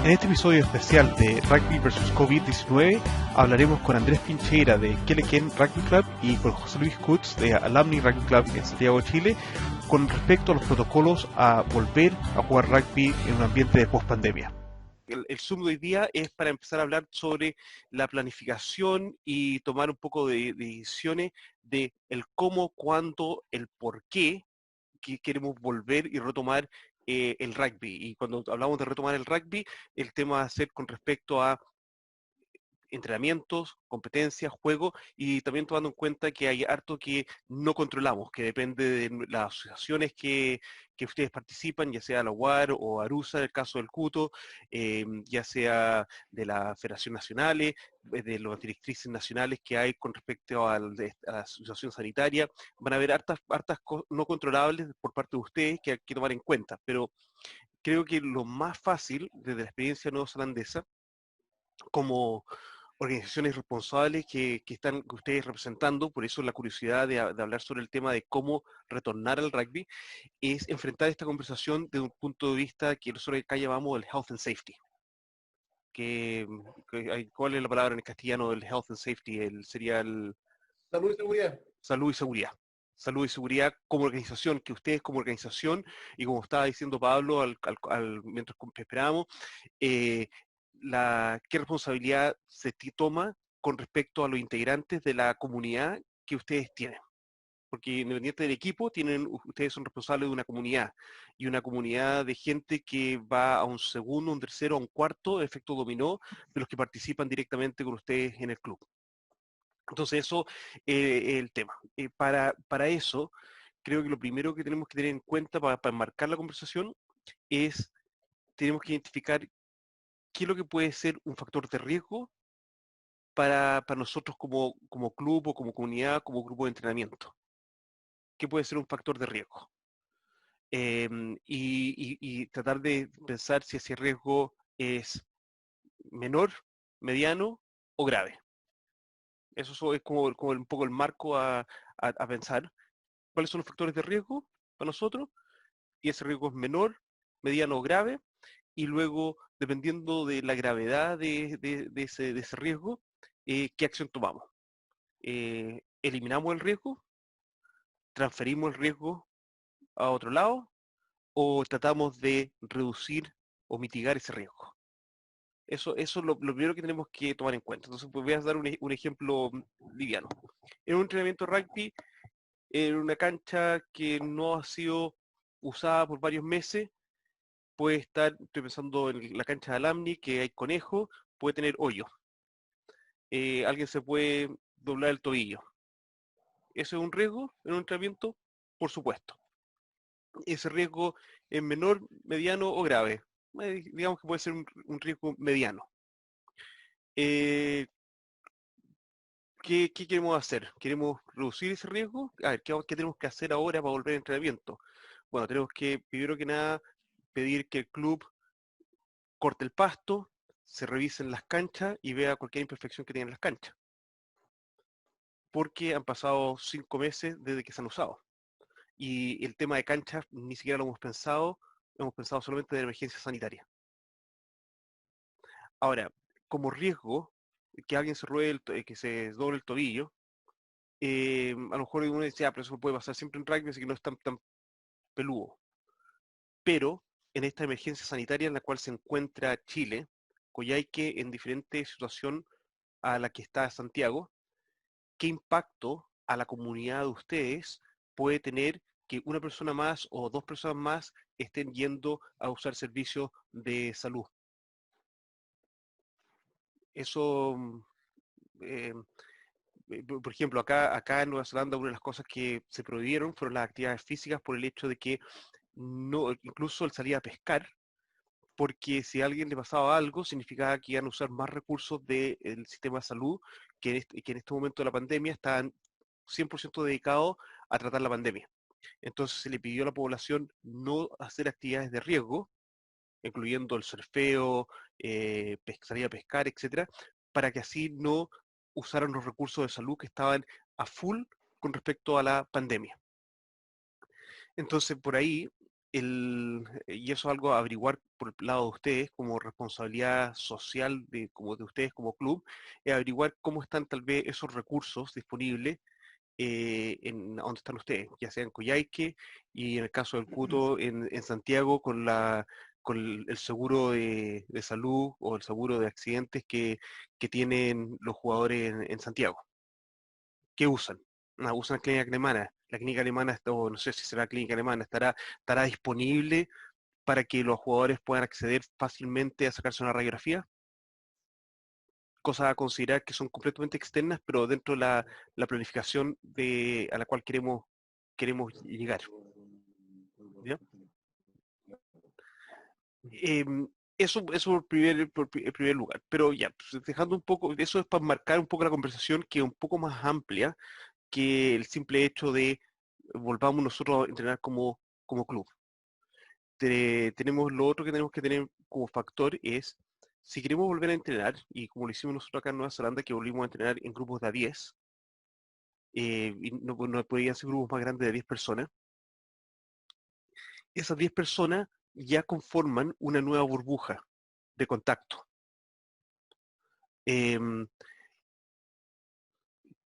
En este episodio especial de Rugby vs COVID-19 hablaremos con Andrés Pincheira de Quelequén Rugby Club y con José Luis Kutz de Alumni Rugby Club en Santiago, Chile, con respecto a los protocolos a volver a jugar rugby en un ambiente de post-pandemia. El Zoom de hoy día es para empezar a hablar sobre la planificación y tomar un poco de decisiones de el cómo, cuándo, el por qué que queremos volver y retomar el rugby. Y cuando hablamos de retomar el rugby, el tema va a ser con respecto a entrenamientos, competencias, juego, y también tomando en cuenta que hay harto que no controlamos, que depende de las asociaciones que ustedes participan, ya sea la UAR o ARUSA, en el caso del CUTO, ya sea de las federaciones nacionales, de las directrices nacionales que hay con respecto a la situación sanitaria. Van a haber hartas no controlables por parte de ustedes que hay que tomar en cuenta, pero creo que lo más fácil, desde la experiencia neozelandesa, como organizaciones responsables que ustedes representando, por eso la curiosidad de hablar sobre el tema de cómo retornar al rugby, es enfrentar esta conversación desde un punto de vista que nosotros acá llamamos el health and safety. ¿Cuál es la palabra en el castellano del health and safety? Sería el Salud y seguridad. salud y seguridad. Salud y seguridad como organización, que ustedes como organización, y como estaba diciendo Pablo mientras esperábamos, eh, qué responsabilidad se toma con respecto a los integrantes de la comunidad que ustedes tienen. Porque independiente del equipo, ustedes son responsables de una comunidad, y una comunidad de gente que va a un segundo, un tercero, a un cuarto, efecto dominó, de los que participan directamente con ustedes en el club. Entonces eso es el tema. Para eso, creo que lo primero que tenemos que tener en cuenta para enmarcar la conversación es, tenemos que identificar qué es lo que puede ser un factor de riesgo para nosotros como club o como comunidad, como grupo de entrenamiento. ¿Qué puede ser un factor de riesgo? Y tratar de pensar si ese riesgo es menor, mediano o grave. Eso es como un poco el marco a pensar. ¿Cuáles son los factores de riesgo para nosotros? Y ese riesgo es menor, mediano o grave. Y luego, dependiendo de la gravedad de ese riesgo, ¿qué acción tomamos? ¿Eliminamos el riesgo? ¿Transferimos el riesgo a otro lado? ¿O tratamos de reducir o mitigar ese riesgo? Eso es lo primero que tenemos que tomar en cuenta. Entonces, pues voy a dar un ejemplo liviano. En un entrenamiento de rugby, en una cancha que no ha sido usada por varios meses, estoy pensando en la cancha de Alumni, que hay conejo, puede tener hoyo. Alguien se puede doblar el tobillo. ¿Eso es un riesgo en un entrenamiento? Por supuesto. Ese riesgo es menor, mediano o grave. Digamos que puede ser un riesgo mediano. Eh, ¿Qué queremos hacer? ¿Queremos reducir ese riesgo? A ver, ¿qué tenemos que hacer ahora para volver al entrenamiento? Bueno, tenemos que, primero que nada, pedir que el club corte el pasto, se revisen las canchas y vea cualquier imperfección que tengan las canchas. Porque han pasado 5 meses desde que se han usado. Y el tema de canchas ni siquiera lo hemos pensado solamente de emergencia sanitaria. Ahora, como riesgo, que alguien que se doble el tobillo, a lo mejor uno dice, pero eso puede pasar siempre en rugby, así que no es tan peludo. Pero en esta emergencia sanitaria en la cual se encuentra Chile, Coyhaique en diferente situación a la que está Santiago, ¿qué impacto a la comunidad de ustedes puede tener que una persona más o dos personas más estén yendo a usar servicios de salud? Eso, eh, por ejemplo, acá en Nueva Zelanda, una de las cosas que se prohibieron fueron las actividades físicas por el hecho de que no, incluso el salir a pescar, porque si a alguien le pasaba algo, significaba que iban a usar más recursos del sistema de salud, que en este momento de la pandemia estaban 100% dedicados a tratar la pandemia. Entonces se le pidió a la población no hacer actividades de riesgo, incluyendo el surfeo, salir a pescar, etcétera, para que así no usaran los recursos de salud que estaban a full con respecto a la pandemia. Entonces, por ahí y eso es algo a averiguar por el lado de ustedes como responsabilidad social como de ustedes como club, es averiguar cómo están tal vez esos recursos disponibles en donde están ustedes, ya sea en Coyhaique y en el caso del Cuto en Santiago con el seguro de salud o el seguro de accidentes que tienen los jugadores en Santiago. ¿Qué usan? Usan clínica alemana. La clínica alemana, o no sé si será clínica alemana, estará disponible para que los jugadores puedan acceder fácilmente a sacarse una radiografía. Cosas a considerar que son completamente externas, pero dentro de la planificación a la cual queremos llegar. ¿Ya? Em, eso en primer lugar. Pero ya, pues, dejando un poco, eso es para marcar un poco la conversación que es un poco más amplia que el simple hecho de volvamos nosotros a entrenar como club. Tenemos lo otro que tenemos que tener como factor es, si queremos volver a entrenar, y como lo hicimos nosotros acá en Nueva Zelanda, que volvimos a entrenar en grupos de a 10, y no podían ser grupos más grandes de 10 personas, esas 10 personas ya conforman una nueva burbuja de contacto. Em,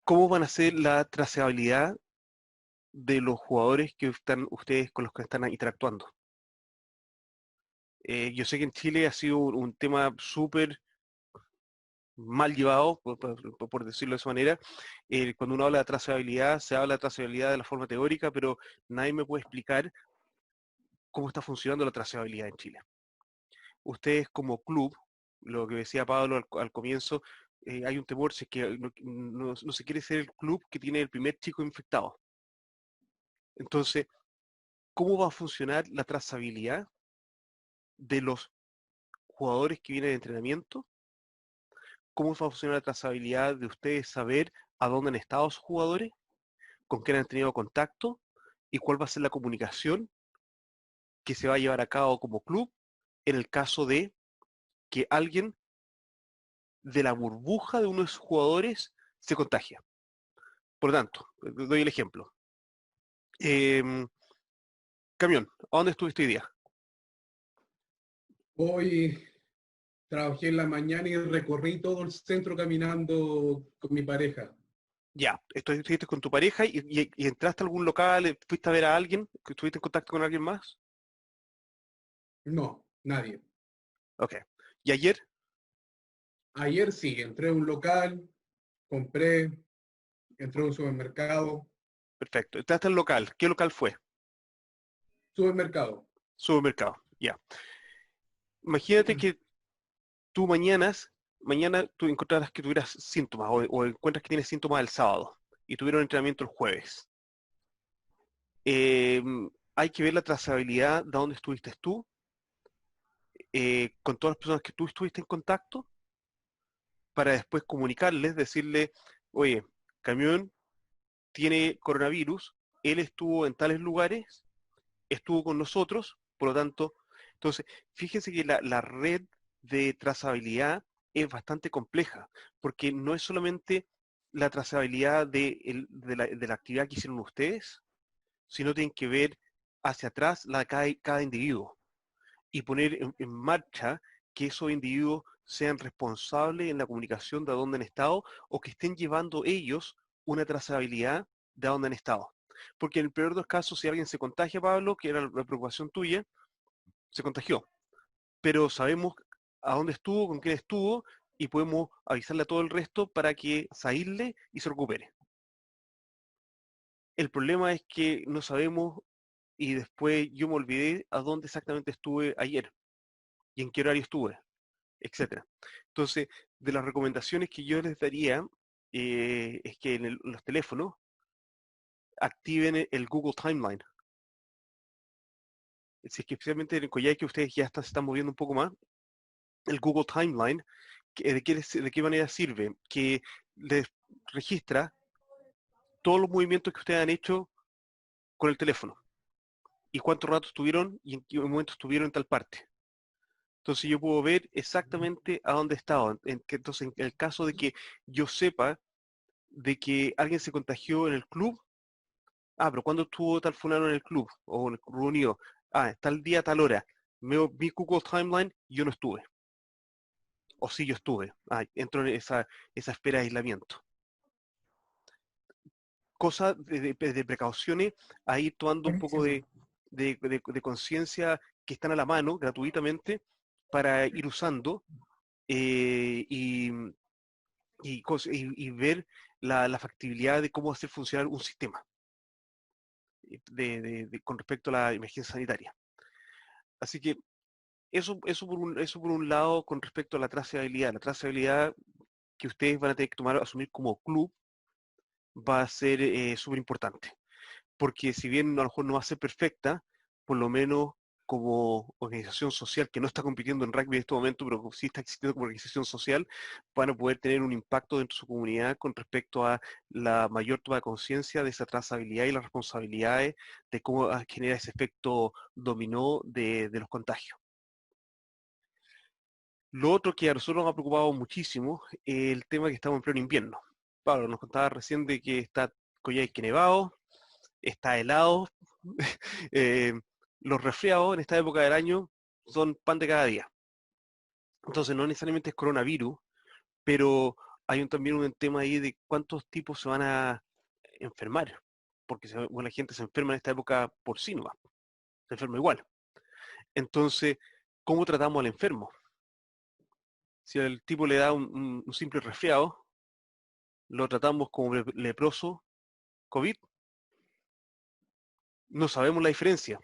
¿Cómo van a ser la trazabilidad de los jugadores que están ustedes con los que están interactuando? Yo sé que en Chile ha sido un tema súper mal llevado, por decirlo de esa manera. Cuando uno habla de trazabilidad, se habla de trazabilidad de la forma teórica, pero nadie me puede explicar cómo está funcionando la trazabilidad en Chile. Ustedes como club, lo que decía Pablo al comienzo, hay un temor, si es que no se quiere ser el club que tiene el primer chico infectado. Entonces, ¿cómo va a funcionar la trazabilidad de los jugadores que vienen de entrenamiento? ¿Cómo va a funcionar la trazabilidad de ustedes saber a dónde han estado sus jugadores? ¿Con quién han tenido contacto? ¿Y cuál va a ser la comunicación que se va a llevar a cabo como club en el caso de que alguien de la burbuja de uno de sus jugadores se contagia? Por lo tanto, doy el ejemplo. Em, Camión, ¿a dónde estuviste hoy día? Hoy trabajé en la mañana y recorrí todo el centro caminando con mi pareja. Ya, estuviste con tu pareja y entraste a algún local, fuiste a ver a alguien, que estuviste en contacto con alguien más. No, nadie. Ok. ¿Y ayer? Ayer sí, entré a un local, compré, entré a un supermercado. Perfecto. Entraste al local. ¿Qué local fue? Supermercado. Supermercado. Ya. Imagínate que tú mañana tú encontraras que tuvieras síntomas o encuentras que tienes síntomas el sábado y tuvieron entrenamiento el jueves. Eh, Hay que ver la trazabilidad de dónde estuviste tú, con todas las personas que tú estuviste en contacto, para después comunicarles, decirle, oye, Camión tiene coronavirus, él estuvo en tales lugares, estuvo con nosotros, por lo tanto, entonces, fíjense que la red de trazabilidad es bastante compleja, porque no es solamente la trazabilidad de la actividad que hicieron ustedes, sino tienen que ver hacia atrás cada individuo y poner en marcha que esos individuos sean responsables en la comunicación de dónde han estado o que estén llevando ellos una trazabilidad de dónde han estado. Porque en el peor de los casos, si alguien se contagia, Pablo, que era la preocupación tuya, se contagió. Pero sabemos a dónde estuvo, con quién estuvo y podemos avisarle a todo el resto para que se aísle y se recupere. El problema es que no sabemos y después yo me olvidé a dónde exactamente estuve ayer y en qué horario estuve, etcétera. Entonces, de las recomendaciones que yo les daría es que en los teléfonos activen el Google Timeline. Si es que especialmente en Coyhaique que ustedes ya se están moviendo un poco más, el Google Timeline, ¿de qué manera sirve? Que les registra todos los movimientos que ustedes han hecho con el teléfono y cuánto rato estuvieron y en qué momento estuvieron en tal parte. Entonces yo puedo ver exactamente a dónde estaba. Entonces, en el caso de que yo sepa de que alguien se contagió en el club, pero ¿cuándo estuvo tal fulano en el club o en el club unido? tal día, tal hora, veo mi Google Timeline y yo no estuve. O sí, yo estuve. Entro en esa espera de aislamiento. Cosas de precauciones, a ir tomando un poco Buenísimo. de conciencia que están a la mano gratuitamente para ir usando y ver la factibilidad de cómo hacer funcionar un sistema con respecto a la emergencia sanitaria. Así que eso por un lado con respecto a la trazabilidad. La trazabilidad que ustedes van a tener que asumir como club va a ser súper importante. Porque si bien a lo mejor no va a ser perfecta, por lo menos como organización social que no está compitiendo en rugby en este momento, pero sí está existiendo como organización social, van a poder tener un impacto dentro de su comunidad con respecto a la mayor toma de conciencia de esa trazabilidad y las responsabilidades de cómo genera ese efecto dominó de los contagios. Lo otro que a nosotros nos ha preocupado muchísimo es el tema que estamos en pleno invierno. Pablo nos contaba recién de que está Coyhaique nevado, está helado, eh, los resfriados en esta época del año son pan de cada día. Entonces no necesariamente es coronavirus, pero hay también un tema ahí de cuántos tipos se van a enfermar, porque la gente se enferma en esta época por sí nomás, se enferma igual. Entonces, ¿cómo tratamos al enfermo? Si al tipo le da un simple resfriado, lo tratamos como leproso, COVID, no sabemos la diferencia.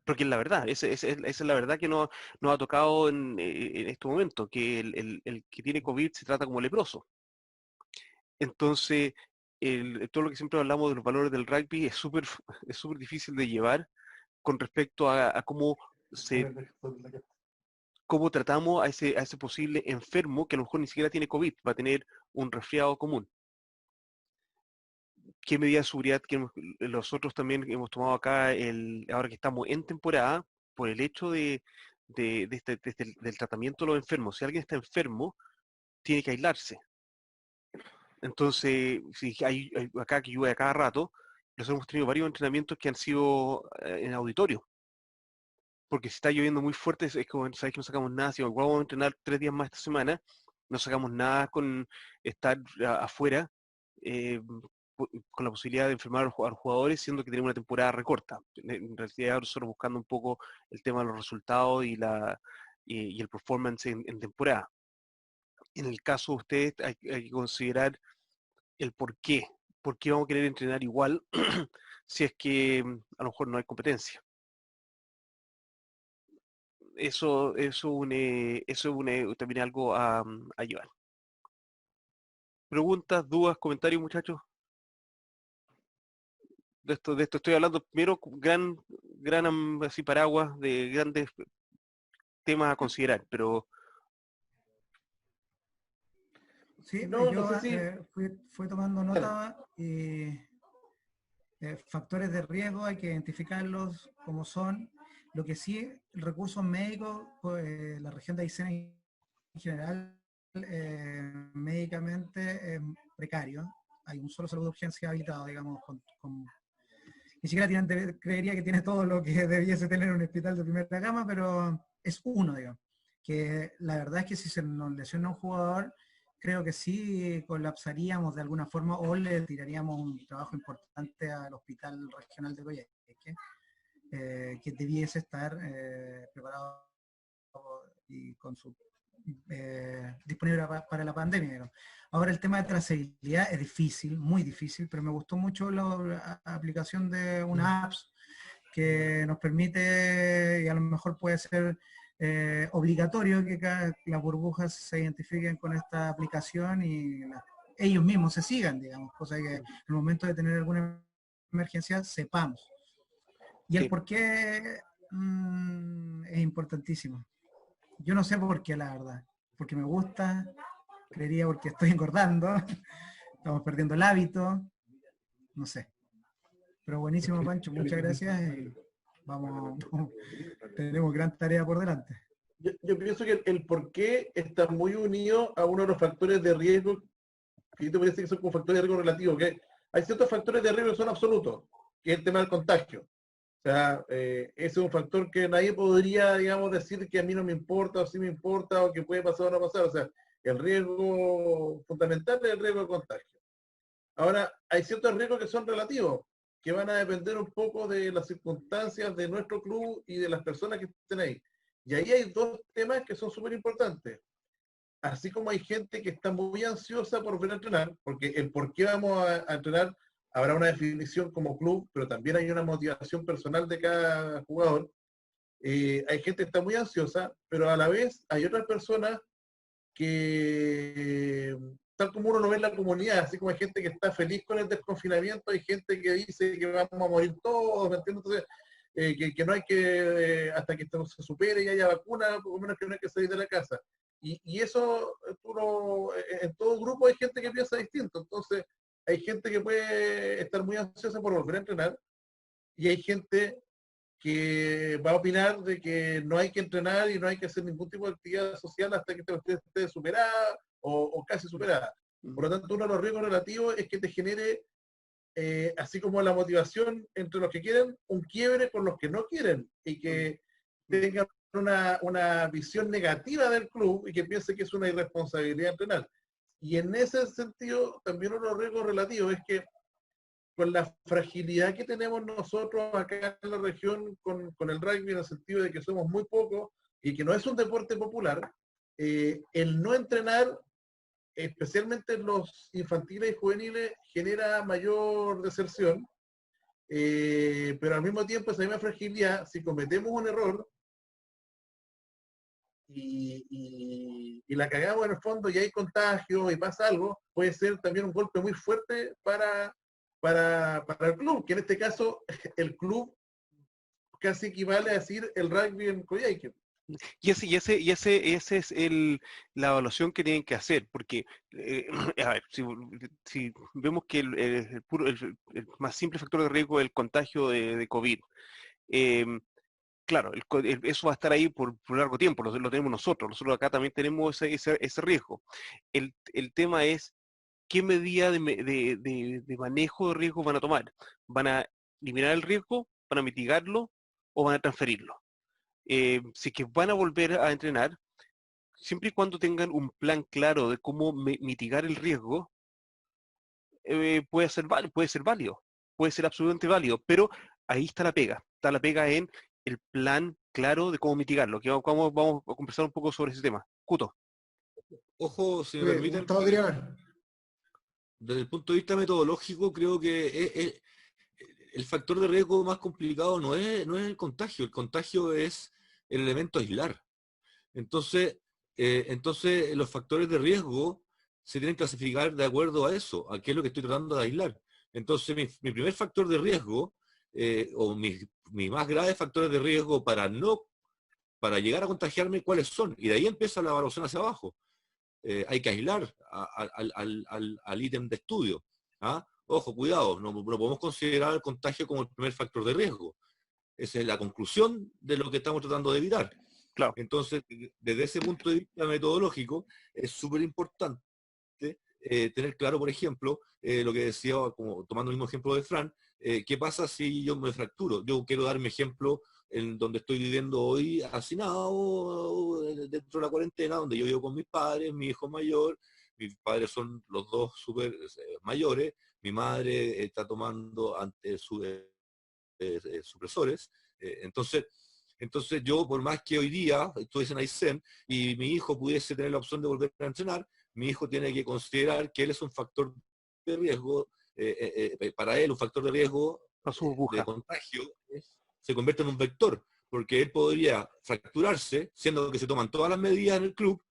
Porque es la verdad, esa es la verdad que nos ha tocado en este momento, que el que tiene COVID se trata como leproso. Entonces, todo lo que siempre hablamos de los valores del rugby es súper difícil de llevar con respecto a cómo tratamos a ese posible enfermo que a lo mejor ni siquiera tiene COVID, va a tener un resfriado común. ¿Qué medidas de seguridad que nosotros también hemos tomado acá, ahora que estamos en temporada, por el hecho del tratamiento de los enfermos? Si alguien está enfermo, tiene que aislarse. Entonces, si acá que llueve a cada rato, nosotros hemos tenido varios entrenamientos que han sido en auditorio. Porque si está lloviendo muy fuerte, es como, sabes que no sacamos nada. Si vamos a entrenar 3 días más esta semana, no sacamos nada con estar afuera, eh, con la posibilidad de enfermar a los jugadores, siendo que tenemos una temporada recorta. En realidad, nosotros buscando un poco el tema de los resultados y el performance en temporada. En el caso de ustedes, hay que considerar el por qué. ¿Por qué vamos a querer entrenar igual si es que a lo mejor no hay competencia? Eso también algo a llevar. Preguntas, dudas, comentarios, muchachos. De esto estoy hablando primero, gran así paraguas de grandes temas a considerar, pero Sí, No, no yo sé si... fui tomando Dale. nota y factores de riesgo hay que identificarlos como son. Lo que sí, recursos médicos, pues, la región de Aysén en general, médicamente es precario. Hay un solo salud de urgencia habilitado, digamos, ni siquiera creería que tiene todo lo que debiese tener un hospital de primera gama, pero es uno, digamos. Que la verdad es que si se nos lesiona un jugador, creo que sí colapsaríamos de alguna forma o le tiraríamos un trabajo importante al Hospital Regional de Coyhaique, que debiese estar preparado y con su disponible para la pandemia. Digamos. Ahora el tema de trazabilidad es difícil, muy difícil, pero me gustó mucho la aplicación de una app que nos permite, y a lo mejor puede ser obligatorio que las burbujas se identifiquen con esta aplicación y ellos mismos se sigan, digamos, cosa que en el momento de tener alguna emergencia sepamos. Y el sí, por qué es importantísimo. Yo no sé por qué, la verdad. Porque me gusta, creería porque estoy engordando, estamos perdiendo el hábito, no sé. Pero buenísimo, Pancho, muchas gracias y vamos, tenemos gran tarea por delante. Yo pienso que el por qué está muy unido a uno de los factores de riesgo, que yo te parece que son como factores de riesgo relativos, que hay ciertos factores de riesgo que son absolutos, que es el tema del contagio. O sea, ese es un factor que nadie podría, digamos, decir que a mí no me importa o sí me importa o que puede pasar o no pasar. O sea, el riesgo fundamental es el riesgo de contagio. Ahora, hay ciertos riesgos que son relativos, que van a depender un poco de las circunstancias de nuestro club y de las personas que estén ahí. Y ahí hay dos temas que son súper importantes. Así como hay gente que está muy ansiosa por ver a entrenar, porque el por qué vamos a entrenar habrá una definición como club, pero también hay una motivación personal de cada jugador. Hay gente que está muy ansiosa, pero a la vez hay otras personas que, tal como uno lo ve en la comunidad, así como hay gente que está feliz con el desconfinamiento, hay gente que dice que vamos a morir todos, ¿me entiendes? Entonces, que no hay que, hasta que esto se supere y haya vacuna, por lo menos que no hay que salir de la casa. Y eso, en todo grupo hay gente que piensa distinto, entonces hay gente que puede estar muy ansiosa por volver a entrenar y hay gente que va a opinar de que no hay que entrenar y no hay que hacer ningún tipo de actividad social hasta que esté superada o casi superada. Por lo tanto, uno de los riesgos relativos es que te genere, así como la motivación entre los que quieren, un quiebre con los que no quieren y que tengan una visión negativa del club y que piense que es una irresponsabilidad entrenar. Y en ese sentido, también uno de los riesgos relativos es que con la fragilidad que tenemos nosotros acá en la región con el rugby, en el sentido de que somos muy pocos y que no es un deporte popular, el no entrenar, especialmente en los infantiles y juveniles, genera mayor deserción, pero al mismo tiempo esa misma fragilidad, si cometemos un error y la cagamos en el fondo y hay contagio y pasa algo, puede ser también un golpe muy fuerte para el club, que en este caso el club casi equivale a decir el rugby en Coyhaique. Ese es la evaluación que tienen que hacer, porque, a ver, si vemos que el más simple factor de riesgo es el contagio de COVID, eh, claro, eso va a estar ahí por largo tiempo, lo tenemos nosotros acá también tenemos ese riesgo. El tema es qué medida de manejo de riesgo van a tomar. ¿Van a eliminar el riesgo? ¿Van a mitigarlo? ¿O van a transferirlo? Si que van a volver a entrenar, siempre y cuando tengan un plan claro de cómo mitigar el riesgo, puede ser válido, puede ser absolutamente válido, pero ahí está la pega en el plan claro de cómo mitigarlo, que vamos a conversar un poco sobre ese tema. Cuto. Ojo, si me permiten, Gustavo quería ver. desde el punto de vista metodológico, creo que el factor de riesgo más complicado no es el contagio es el elemento a aislar. Entonces los factores de riesgo se tienen que clasificar de acuerdo a eso, a qué es lo que estoy tratando de aislar. Entonces mi primer factor de riesgo, o mis más graves factores de riesgo para llegar a contagiarme, ¿cuáles son? Y de ahí empieza la evaluación hacia abajo. Hay que aislar al ítem de estudio. ¿Ah? Ojo, cuidado, no podemos considerar el contagio como el primer factor de riesgo. Esa es la conclusión de lo que estamos tratando de evitar. Claro. Entonces, desde ese punto de vista metodológico, es súper importante tener claro, por ejemplo, lo que decía, como tomando el mismo ejemplo de Fran, ¿qué pasa si yo me fracturo? Yo quiero dar mi ejemplo en donde estoy viviendo hoy, hacinado, dentro de la cuarentena, donde yo vivo con mis padres, mi hijo mayor, mis padres son los dos súper mayores, mi madre está tomando supresores, entonces yo, por más que hoy día estuviese en Aysén y mi hijo pudiese tener la opción de volver a entrenar, mi hijo tiene que considerar que él es un factor de riesgo, para él un factor de riesgo de contagio se convierte en un vector, porque él podría fracturarse, siendo que se toman todas las medidas en el club,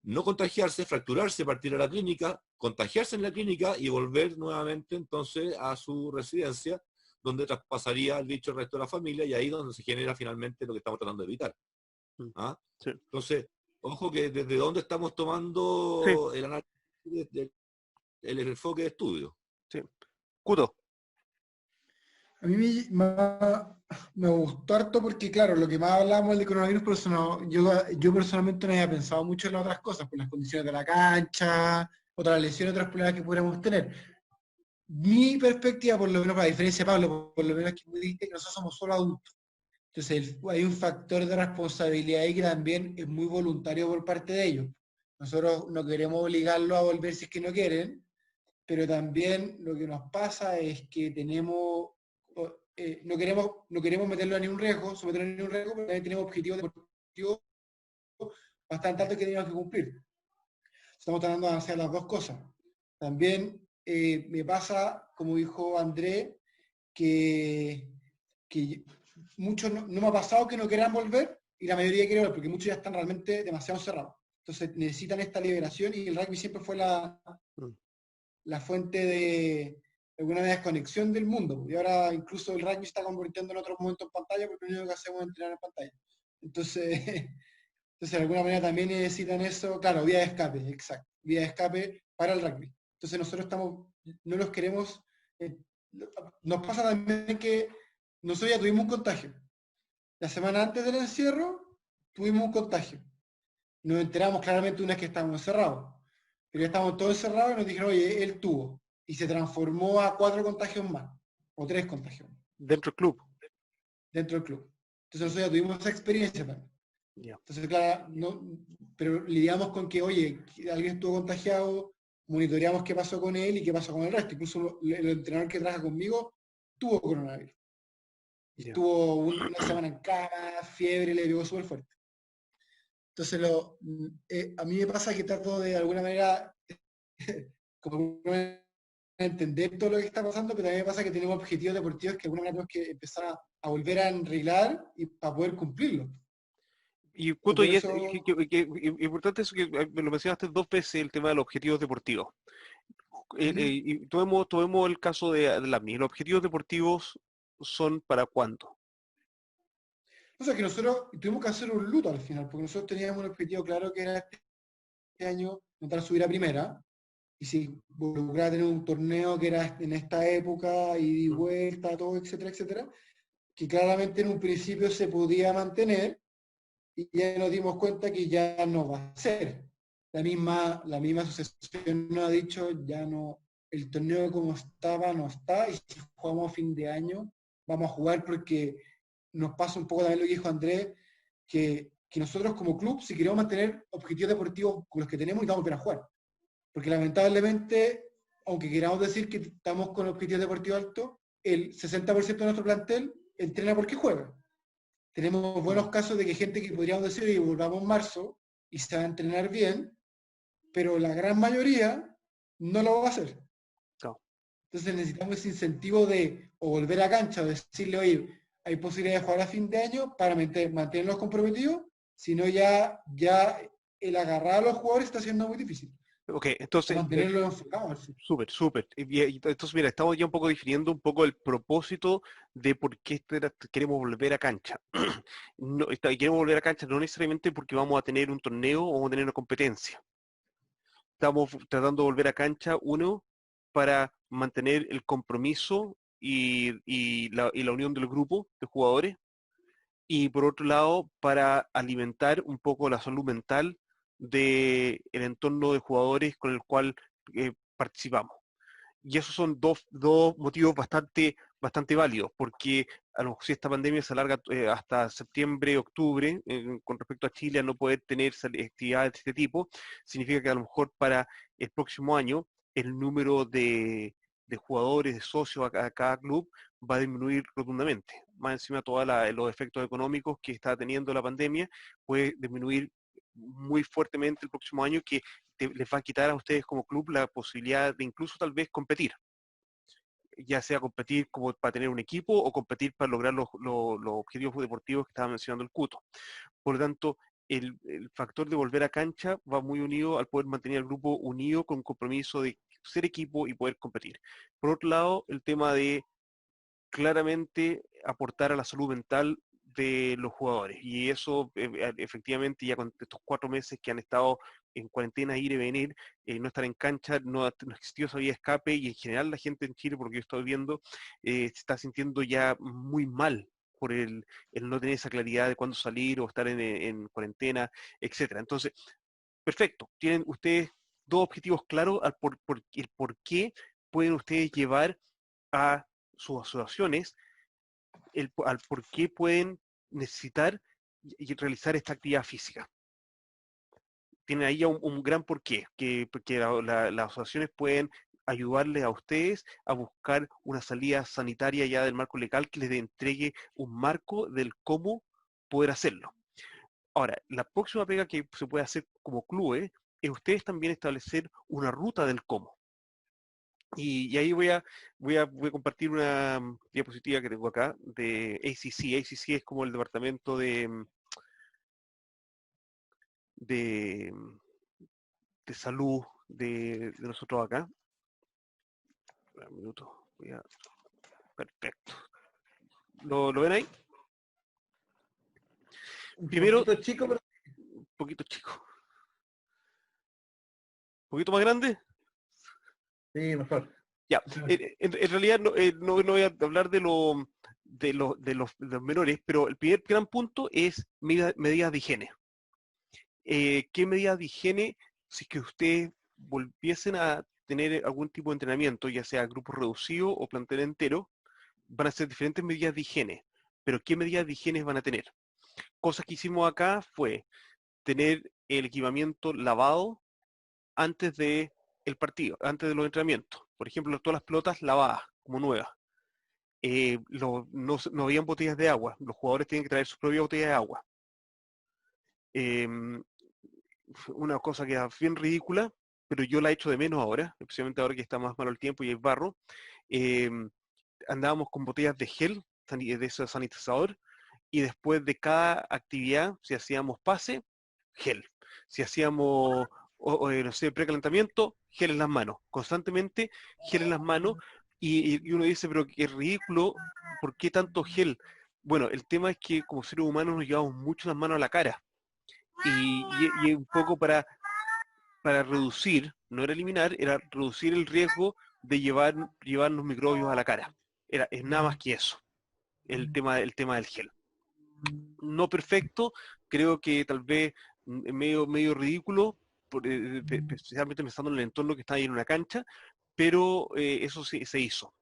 no contagiarse, fracturarse, partir a la clínica, contagiarse en la clínica y volver nuevamente entonces a su residencia, donde traspasaría el bicho al resto de la familia y ahí donde se genera finalmente lo que estamos tratando de evitar. ¿Ah? Sí. Entonces, ojo que desde dónde estamos tomando el análisis, el enfoque de estudio. Sí. Cuto. A mí me gustó harto porque, claro, lo que más hablábamos de coronavirus, por eso yo personalmente no había pensado mucho en las otras cosas, por las condiciones de la cancha, otras lesiones, otros problemas que pudiéramos tener. mi perspectiva, por lo menos, a diferencia de Pablo, por lo menos que me dijiste que nosotros somos solo adultos. Entonces hay un factor de responsabilidad ahí que también es muy voluntario por parte de ellos. Nosotros no queremos obligarlos a volver si es que no quieren, pero también lo que nos pasa es que no queremos meterlo en ningún riesgo, someterlo en ningún riesgo, pero también tenemos objetivos deportivos bastante altos que tenemos que cumplir. Estamos tratando de hacer las dos cosas. También me pasa, como dijo André, que muchos no me ha pasado que no quieran volver y la mayoría quiere volver porque muchos ya están realmente demasiado cerrados. Entonces necesitan esta liberación y el rugby siempre fue la fuente de alguna desconexión del mundo. Y ahora incluso el rugby está convirtiendo en otro momento en pantalla porque lo único que hacemos es entrenar en pantalla. Entonces, entonces de alguna manera también necesitan eso, claro, vía de escape, exacto, vía de escape para el rugby. Entonces nosotros no los queremos, nos pasa también que nosotros ya tuvimos un contagio. La semana antes del encierro tuvimos un contagio. Nos enteramos claramente una vez que estábamos encerrados. Pero ya estábamos todos encerrados y nos dijeron, oye, él tuvo. Y se transformó a 4 contagios más, o 3 contagios más, Dentro del club. dentro del club. Entonces nosotros ya tuvimos esa experiencia también. Ya. Entonces, claro, pero lidiamos con que, oye, alguien estuvo contagiado, monitoreamos qué pasó con él y qué pasó con el resto. Incluso el entrenador que trabaja conmigo tuvo coronavirus. Ya. Estuvo una semana en cama, fiebre, le pegó súper fuerte. Entonces, a mí me pasa que trato de alguna manera como entender todo lo que está pasando, pero también me pasa que tenemos objetivos deportivos que de alguna manera tenemos que empezar a volver a enreglar y para poder cumplirlos. Y Y Cuto, por y es eso, importante eso que me lo mencionaste 2 veces, el tema de los objetivos deportivos. ujú. Y tomemos el caso de la mía. ¿Los objetivos deportivos son para cuándo? O sea que nosotros tuvimos que hacer un luto al final, porque nosotros teníamos un objetivo claro que era este año intentar subir a primera, y si lograba tener un torneo que era en esta época, y Mm. vuelta, todo, etcétera, etcétera, que claramente en un principio se podía mantener, y ya nos dimos cuenta que ya no va a ser. La misma asociación nos ha dicho, ya no, el torneo como estaba no está, y si jugamos a fin de año, vamos a jugar porque nos pasa un poco también lo que dijo Andrés, que nosotros como club, si queremos mantener objetivos deportivos con los que tenemos, necesitamos volver a jugar. Porque lamentablemente, aunque queramos decir que estamos con objetivos deportivos altos, el 60% de nuestro plantel entrena porque juega. Tenemos buenos Mm. casos de que gente que podríamos decir, oye, volvamos en marzo y se va a entrenar bien, pero la gran mayoría no lo va a hacer. No. Entonces necesitamos ese incentivo de o volver a cancha o decirle, oye, hay posibilidad de jugar a fin de año para mantenerlos comprometidos, sino ya el agarrar a los jugadores está siendo muy difícil. Ok, O entonces, mantenerlos enfocados. súper, súper. Entonces, mira, estamos ya un poco definiendo un poco el propósito de por qué queremos volver a cancha. No, queremos volver a cancha no necesariamente porque vamos a tener un torneo o vamos a tener una competencia. Estamos tratando de volver a cancha, uno, para mantener el compromiso y la unión del grupo de jugadores, y por otro lado, para alimentar un poco la salud mental del entorno de jugadores con el cual participamos. Y esos son dos motivos bastante válidos, porque a lo mejor si esta pandemia se alarga hasta septiembre, octubre, con respecto a Chile, a no poder tener actividades de este tipo, significa que a lo mejor para el próximo año el número de jugadores, de socios a cada club va a disminuir rotundamente. Más encima todos los efectos económicos que está teniendo la pandemia puede disminuir muy fuertemente el próximo año, que les va a quitar a ustedes como club la posibilidad de incluso tal vez competir, ya sea competir como para tener un equipo o competir para lograr los objetivos deportivos que estaba mencionando el Cuto. Por lo tanto, el factor de volver a cancha va muy unido al poder mantener al grupo unido con un compromiso de ser equipo y poder competir. Por otro lado, el tema de claramente aportar a la salud mental de los jugadores. Y eso, efectivamente, ya con estos 4 meses que han estado en cuarentena, ir y venir, no estar en cancha, no existió esa vía de escape, y en general la gente en Chile, porque yo estoy viendo, se está sintiendo ya muy mal por el no tener esa claridad de cuándo salir o estar en cuarentena, etcétera. Entonces, perfecto, tienen ustedes dos objetivos claros el por qué pueden ustedes llevar a sus asociaciones al por qué pueden necesitar y realizar esta actividad física. Tienen ahí ya un gran porqué, porque las asociaciones pueden ayudarles a ustedes a buscar una salida sanitaria ya del marco legal que les entregue un marco del cómo poder hacerlo. Ahora, la próxima pega que se puede hacer como clubes es ustedes también establecer una ruta del cómo. Y ahí voy a compartir una diapositiva que tengo acá de ACC. ACC es como el departamento de, de salud de nosotros acá. Un minuto. Perfecto. ¿Lo ven ahí? Primero, Un poquito chico, pero un poquito chico. ¿Un poquito más grande? sí, mejor. Ya, en realidad no voy a hablar de los menores, pero el primer gran punto es medidas de higiene. ¿Qué medidas de higiene, si es que ustedes volviesen a tener algún tipo de entrenamiento, ya sea grupo reducido o plantel entero, van a ser diferentes medidas de higiene? Pero ¿qué medidas de higiene van a tener? Cosas que hicimos acá fue tener el equipamiento lavado antes de el partido, antes de los entrenamientos. Por ejemplo, todas las pelotas lavadas, como nuevas. No habían botellas de agua. Los jugadores tienen que traer sus propias botellas de agua. Una cosa que es bien ridícula, pero yo la echo de menos ahora, especialmente ahora que está más malo el tiempo y hay barro. Andábamos con botellas de gel, de ese sanitizador, y después de cada actividad, si hacíamos pase, gel. Si hacíamos, no sé, precalentamiento, gel en las manos. Constantemente gel en las manos, y uno dice, pero qué ridículo, ¿por qué tanto gel? Bueno, el tema es que como seres humanos nos llevamos mucho las manos a la cara, y un poco para reducir, no era eliminar, era reducir el riesgo de llevar los microbios a la cara. Es nada más que eso, el tema del gel. No perfecto, creo que tal vez medio ridículo, especialmente pensando en el entorno que está ahí en una cancha, pero eso se hizo,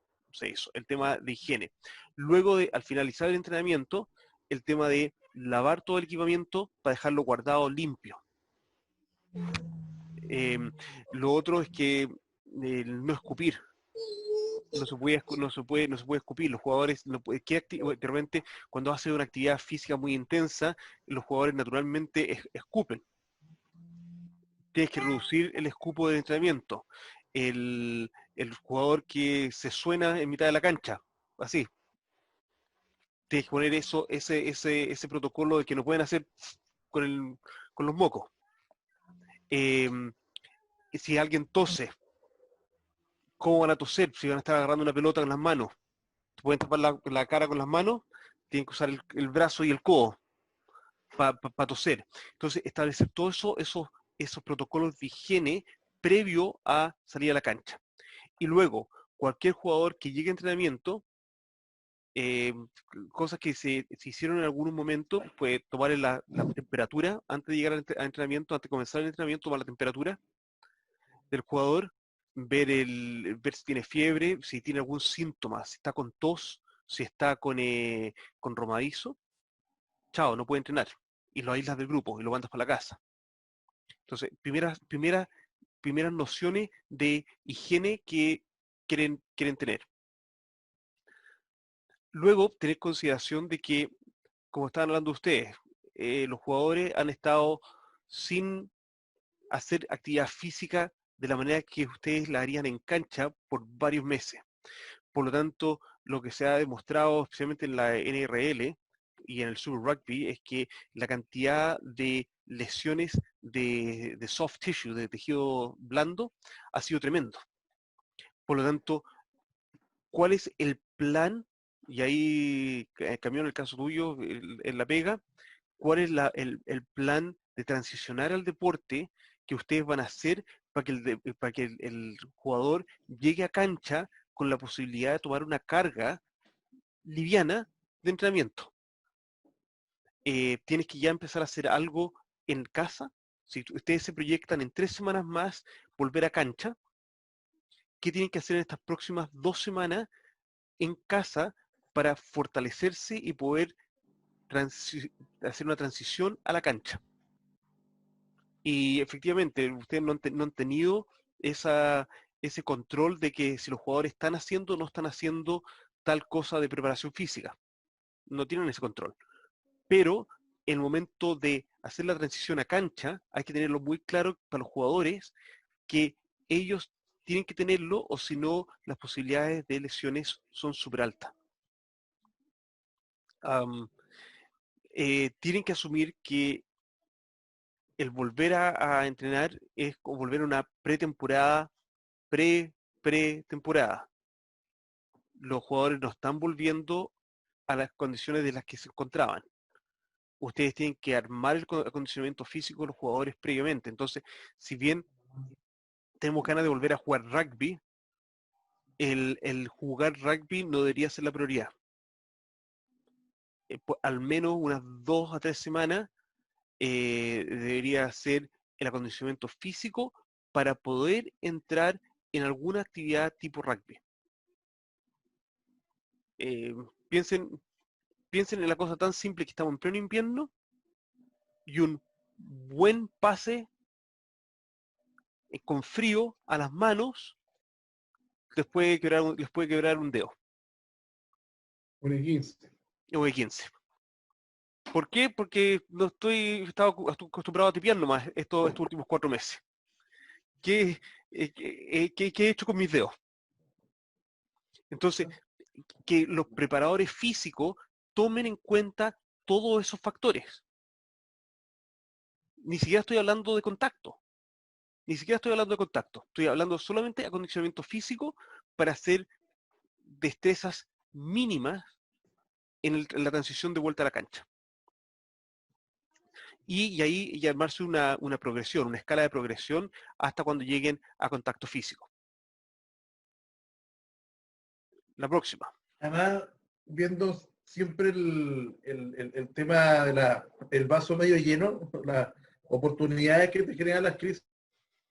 el tema de higiene. Luego al finalizar el entrenamiento, el tema de lavar todo el equipamiento para dejarlo guardado limpio. Lo otro es que no escupir. No se puede escupir. Los jugadores, de repente, cuando hace una actividad física muy intensa, los jugadores naturalmente escupen. Tienes que reducir el escupo del entrenamiento. El jugador que se suena en mitad de la cancha, así. Tienes que poner ese protocolo de que no pueden hacer con los mocos. Si alguien tose, ¿cómo van a toser? Si van a estar agarrando una pelota con las manos, pueden tapar la cara con las manos, tienen que usar el brazo y el codo para toser. Entonces, establecer todos esos protocolos de higiene previo a salir a la cancha. Y luego, cualquier jugador que llegue a entrenamiento, cosas que se hicieron en algún momento, fue tomar la temperatura antes de llegar al entrenamiento, antes de comenzar el entrenamiento, tomar la temperatura del jugador, ver si tiene fiebre, si tiene algún síntoma, si está con tos, si está con romadizo, chao, no puede entrenar. Y lo aíslas del grupo y lo mandas para la casa. Entonces, primeras nociones de higiene que quieren tener. Luego, tener consideración de que, como estaban hablando ustedes, los jugadores han estado sin hacer actividad física de la manera que ustedes la harían en cancha por varios meses. Por lo tanto, lo que se ha demostrado, especialmente en la NRL y en el Super Rugby, es que la cantidad de lesiones de soft tissue, de tejido blando, ha sido tremendo. Por lo tanto, ¿cuál es el plan? Y ahí cambió en el caso tuyo, en la pega, ¿cuál es el plan de transicionar al deporte que ustedes van a hacer para que el jugador llegue a cancha con la posibilidad de tomar una carga liviana de entrenamiento? Tienes que ya empezar a hacer algo en casa. Si ustedes se proyectan en 3 semanas más volver a cancha, qué tienen que hacer en estas próximas 2 semanas en casa para fortalecerse y poder hacer una transición a la cancha. Y efectivamente, ustedes no han tenido ese control de que si los jugadores están haciendo o no están haciendo tal cosa de preparación física. No tienen ese control. Pero en el momento de hacer la transición a cancha, hay que tenerlo muy claro para los jugadores que ellos tienen que tenerlo, o si no, las posibilidades de lesiones son súper altas. Tienen que asumir que el volver a entrenar es como volver a una pretemporada, pretemporada. Los jugadores no están volviendo a las condiciones de las que se encontraban. Ustedes tienen que armar el acondicionamiento físico de los jugadores previamente. Entonces, si bien tenemos ganas de volver a jugar rugby, el jugar rugby no debería ser la prioridad. Al menos unas 2 a 3 semanas debería ser el acondicionamiento físico para poder entrar en alguna actividad tipo rugby. Eh, piensen, piensen en la cosa tan simple que estamos en pleno invierno y un buen pase con frío a las manos les puede quebrar un dedo Un E15. o de 15. ¿Por qué? Porque no estaba acostumbrado a tipear nomás estos últimos 4 meses. ¿Qué he hecho con mis dedos? Entonces, que los preparadores físicos tomen en cuenta todos esos factores. Ni siquiera estoy hablando de contacto. Ni siquiera estoy hablando de contacto. Estoy hablando solamente de acondicionamiento físico para hacer destrezas mínimas en la transición de vuelta a la cancha. Y ahí armarse una progresión, una escala de progresión hasta cuando lleguen a contacto físico. La próxima. Además, viendo siempre el tema de el vaso medio lleno, las oportunidades que te generan las crisis,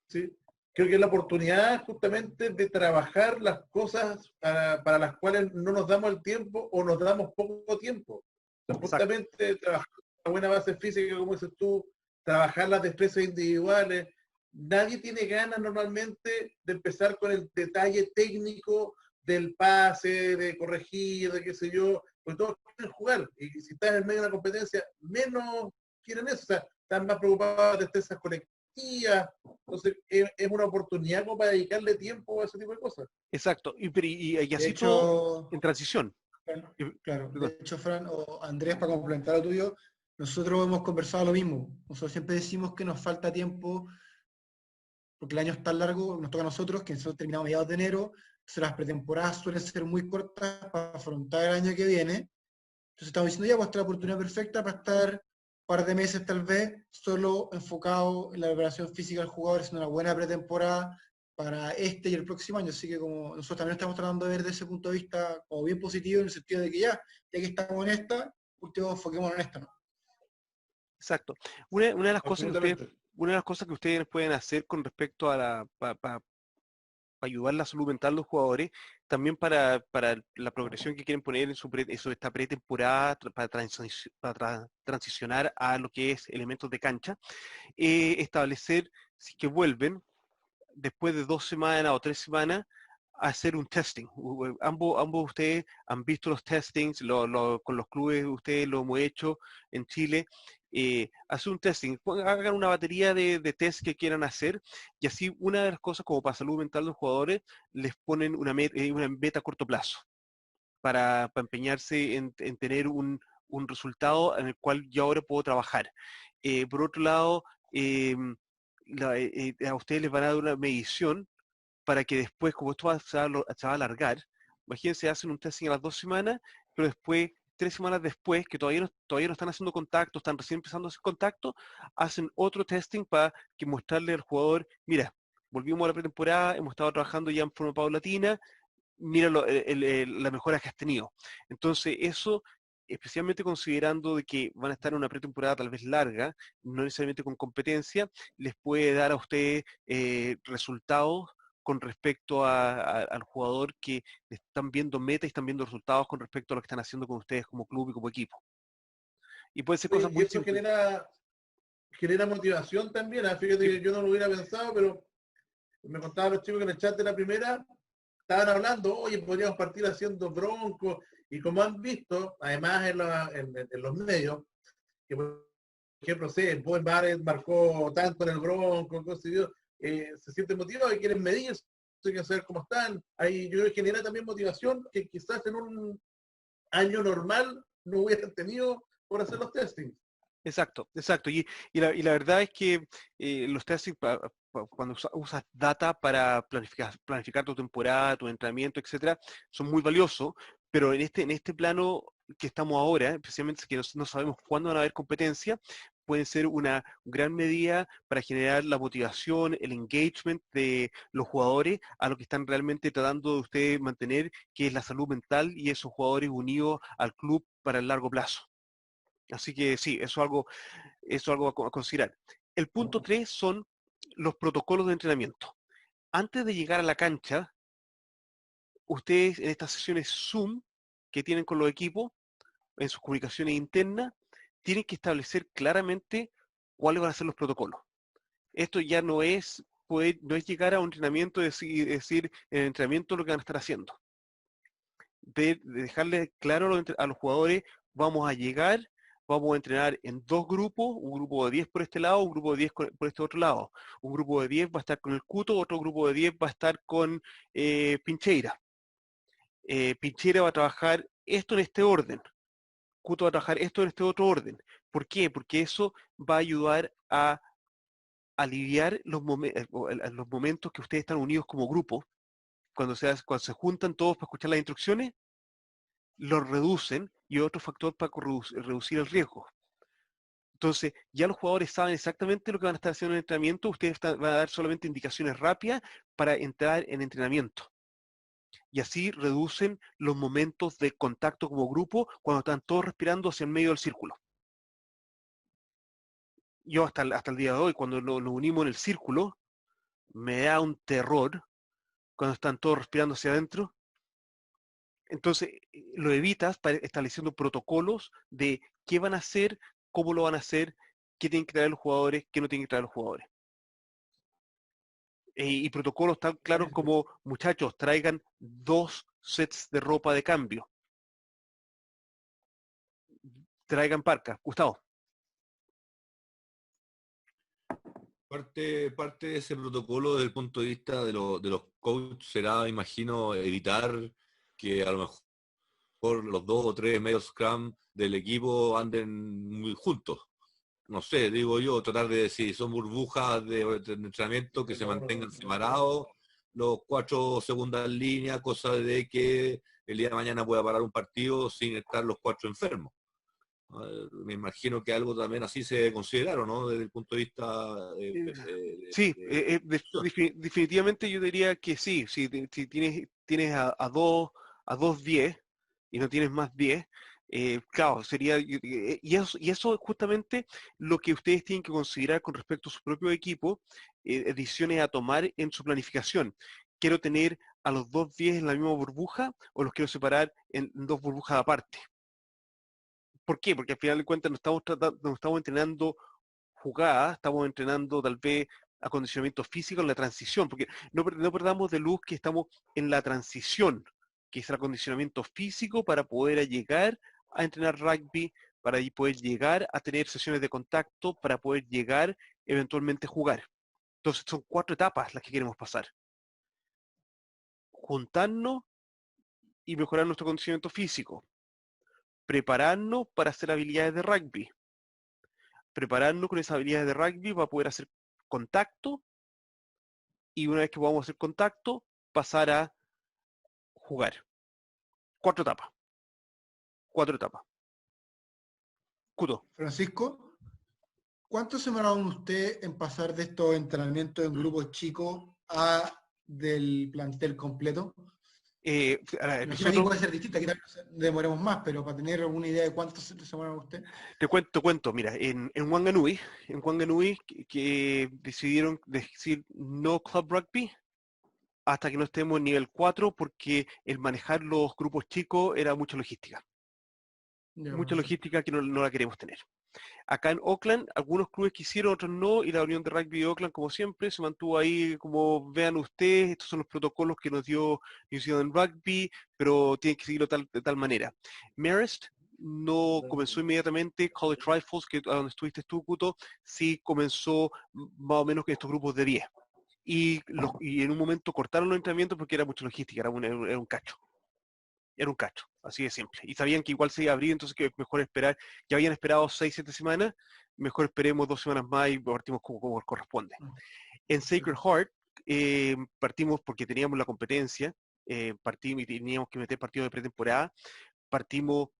¿sí? Creo que es la oportunidad justamente de trabajar las cosas para las cuales no nos damos el tiempo o nos damos poco tiempo. O sea, justamente trabajar una buena base física, como dices tú, trabajar las destrezas individuales. Nadie tiene ganas normalmente de empezar con el detalle técnico del pase, de corregir, de qué sé yo, porque todos quieren jugar. Y si estás en medio de una competencia, menos quieren eso. O sea, están más preocupados de destrezas colectivas. Entonces, es una oportunidad como para dedicarle tiempo a ese tipo de cosas. Exacto. Y así De todo hecho, en transición. claro, de Perdón. hecho, Fran o Andrés, para complementar lo tuyo, nosotros hemos conversado lo mismo. Nosotros siempre decimos que nos falta tiempo porque el año es tan largo, nos toca a nosotros, que nosotros terminamos a mediados de enero, entonces las pretemporadas suelen ser muy cortas para afrontar el año que viene. Entonces estamos diciendo ya, pues esta es la oportunidad perfecta para estar un par de meses tal vez, solo enfocado en la preparación física del jugador, haciendo una buena pretemporada para este y el próximo año. Así que como nosotros también estamos tratando de ver desde ese punto de vista como bien positivo, en el sentido de que ya que estamos en esta, último enfoquémonos en esta, ¿no? Exacto. Una de las cosas que ustedes, Absolutamente. una de las cosas que ustedes pueden hacer con respecto a para ayudar la salud mental de los jugadores, también para la progresión que quieren poner en esta pretemporada para transicionar a lo que es elementos de cancha, establecer si que vuelven después de 2 semanas o 3 semanas a hacer un testing. Ambos ustedes han visto los testings, con los clubes ustedes lo hemos hecho en Chile. Hacer un testing, hagan una batería de test que quieran hacer y así una de las cosas como para salud mental de los jugadores les ponen una meta a corto plazo para empeñarse en tener un resultado en el cual yo ahora puedo trabajar. Por otro lado, a ustedes les van a dar una medición para que después, como esto se va a alargar, imagínense, hacen un testing a las 2 semanas, pero después, 3 semanas después, que todavía no están haciendo contacto, están recién empezando a hacer contacto, hacen otro testing para que mostrarle al jugador, mira, volvimos a la pretemporada, hemos estado trabajando ya en forma paulatina, mira las mejoras que has tenido. Entonces, eso, especialmente considerando de que van a estar en una pretemporada tal vez larga, no necesariamente con competencia, les puede dar a ustedes resultados con respecto al jugador que están viendo meta y están viendo resultados con respecto a lo que están haciendo con ustedes como club y como equipo. Y pueden ser Sí, cosas y muy eso simples. genera motivación también. Fíjate que yo no lo hubiera pensado, pero me contaban los chicos que en el chat de la primera estaban hablando, oye, podríamos partir haciendo broncos, y como han visto, además en los medios, que por ejemplo, Boy Barrett marcó tanto en el bronco, consiguió, se sienten motivados y quieren medirse, quieren saber cómo están. Ahí yo creo que genera también motivación que quizás en un año normal no hubieran tenido por hacer los testings. Exacto, exacto. Y la verdad es que los testing, cuando usas data para planificar tu temporada, tu entrenamiento, etcétera, son muy valiosos, pero en este plano que estamos ahora, especialmente que no sabemos cuándo van a haber competencia, pueden ser una gran medida para generar la motivación, el engagement de los jugadores a lo que están realmente tratando de ustedes mantener, que es la salud mental y esos jugadores unidos al club para el largo plazo. Así que sí, eso es algo a considerar. El punto 3 son los protocolos de entrenamiento. Antes de llegar a la cancha, ustedes en estas sesiones Zoom que tienen con los equipos, en sus comunicaciones internas, tienen que establecer claramente cuáles van a ser los protocolos. Esto ya no es llegar a un entrenamiento y decir en el entrenamiento lo que van a estar haciendo. De dejarle claro a los jugadores, vamos a llegar, vamos a entrenar en dos grupos, un grupo de 10 por este lado, un grupo de 10 por este otro lado. Un grupo de 10 va a estar con el Cuto, otro grupo de 10 va a estar con Pincheira. Pincheira va a trabajar esto en este orden, Cuto va a trabajar esto en este otro orden. ¿Por qué? Porque eso va a ayudar a aliviar los momentos que ustedes están unidos como grupo, cuando se juntan todos para escuchar las instrucciones, los reducen y otro factor para reducir el riesgo. Entonces, ya los jugadores saben exactamente lo que van a estar haciendo en el entrenamiento, ustedes van a dar solamente indicaciones rápidas para entrar en entrenamiento. Y así reducen los momentos de contacto como grupo cuando están todos respirando hacia el medio del círculo. Yo hasta el día de hoy, cuando nos unimos en el círculo, me da un terror cuando están todos respirando hacia adentro. Entonces, lo evitas estableciendo protocolos de qué van a hacer, cómo lo van a hacer, qué tienen que traer los jugadores, qué no tienen que traer los jugadores. Y protocolos tan claros como, muchachos, traigan 2 sets de ropa de cambio. Traigan parca. Gustavo. Parte de ese protocolo desde el punto de vista de los coaches será, imagino, evitar que a lo mejor los 2 o 3 medios scrum del equipo anden muy juntos. No sé, digo yo, tratar de, si son burbujas de entrenamiento, que se mantengan separados los 4 segundas líneas, cosa de que el día de mañana pueda parar un partido sin estar los 4 enfermos. Me imagino que algo también así se consideraron, ¿no? Desde el punto de vista Sí, definitivamente yo diría que sí. Si tienes a dos 10 y no tienes más 10, claro, sería. Y eso es justamente lo que ustedes tienen que considerar con respecto a su propio equipo, decisiones a tomar en su planificación. ¿Quiero tener a los dos 10 en la misma burbuja o los quiero separar en dos burbujas aparte? ¿Por qué? Porque al final de cuentas no estamos entrenando jugadas, estamos entrenando tal vez acondicionamiento físico en la transición, porque no perdamos de luz que estamos en la transición, que es el acondicionamiento físico para poder llegar a entrenar rugby, para poder llegar a tener sesiones de contacto, para poder llegar eventualmente a jugar. Entonces son 4 etapas las que queremos pasar. Juntarnos y mejorar nuestro acondicionamiento físico. Prepararnos para hacer habilidades de rugby. Prepararnos con esas habilidades de rugby para poder hacer contacto y una vez que podamos hacer contacto, pasar a jugar. 4 etapas. 4 etapas. Cuto. Francisco, ¿cuánto se demoraron usted en pasar de estos entrenamientos en grupos chicos a del plantel completo? Imagino que puede ser distinta, aquí también demoremos más, pero para tener alguna idea de cuánto se demoraron usted. Te cuento, mira, en Wanganui, que decidieron decir no club rugby, hasta que no estemos en nivel 4, porque el manejar los grupos chicos era mucha logística. Ya, Mucha perfecto. logística que no la queremos tener. Acá en Oakland, algunos clubes quisieron, otros no, y la Unión de Rugby de Oakland, como siempre, se mantuvo ahí, como vean ustedes, estos son los protocolos que nos dio New Zealand Rugby, pero tienen que seguirlo de tal manera. Marist no comenzó inmediatamente, College Rifles, que a donde estuviste tú, Kuto, sí comenzó más o menos que estos grupos de 10. Y en un momento cortaron los entrenamientos porque era mucha logística, era un cacho. Era un cacho, así de simple. Y sabían que igual se iba a abrir, entonces que mejor esperar. Ya habían esperado 6, 7 semanas, mejor esperemos 2 semanas más y partimos como corresponde. En Sacred Heart partimos porque teníamos la competencia, partimos y teníamos que meter partidos de pretemporada. Partimos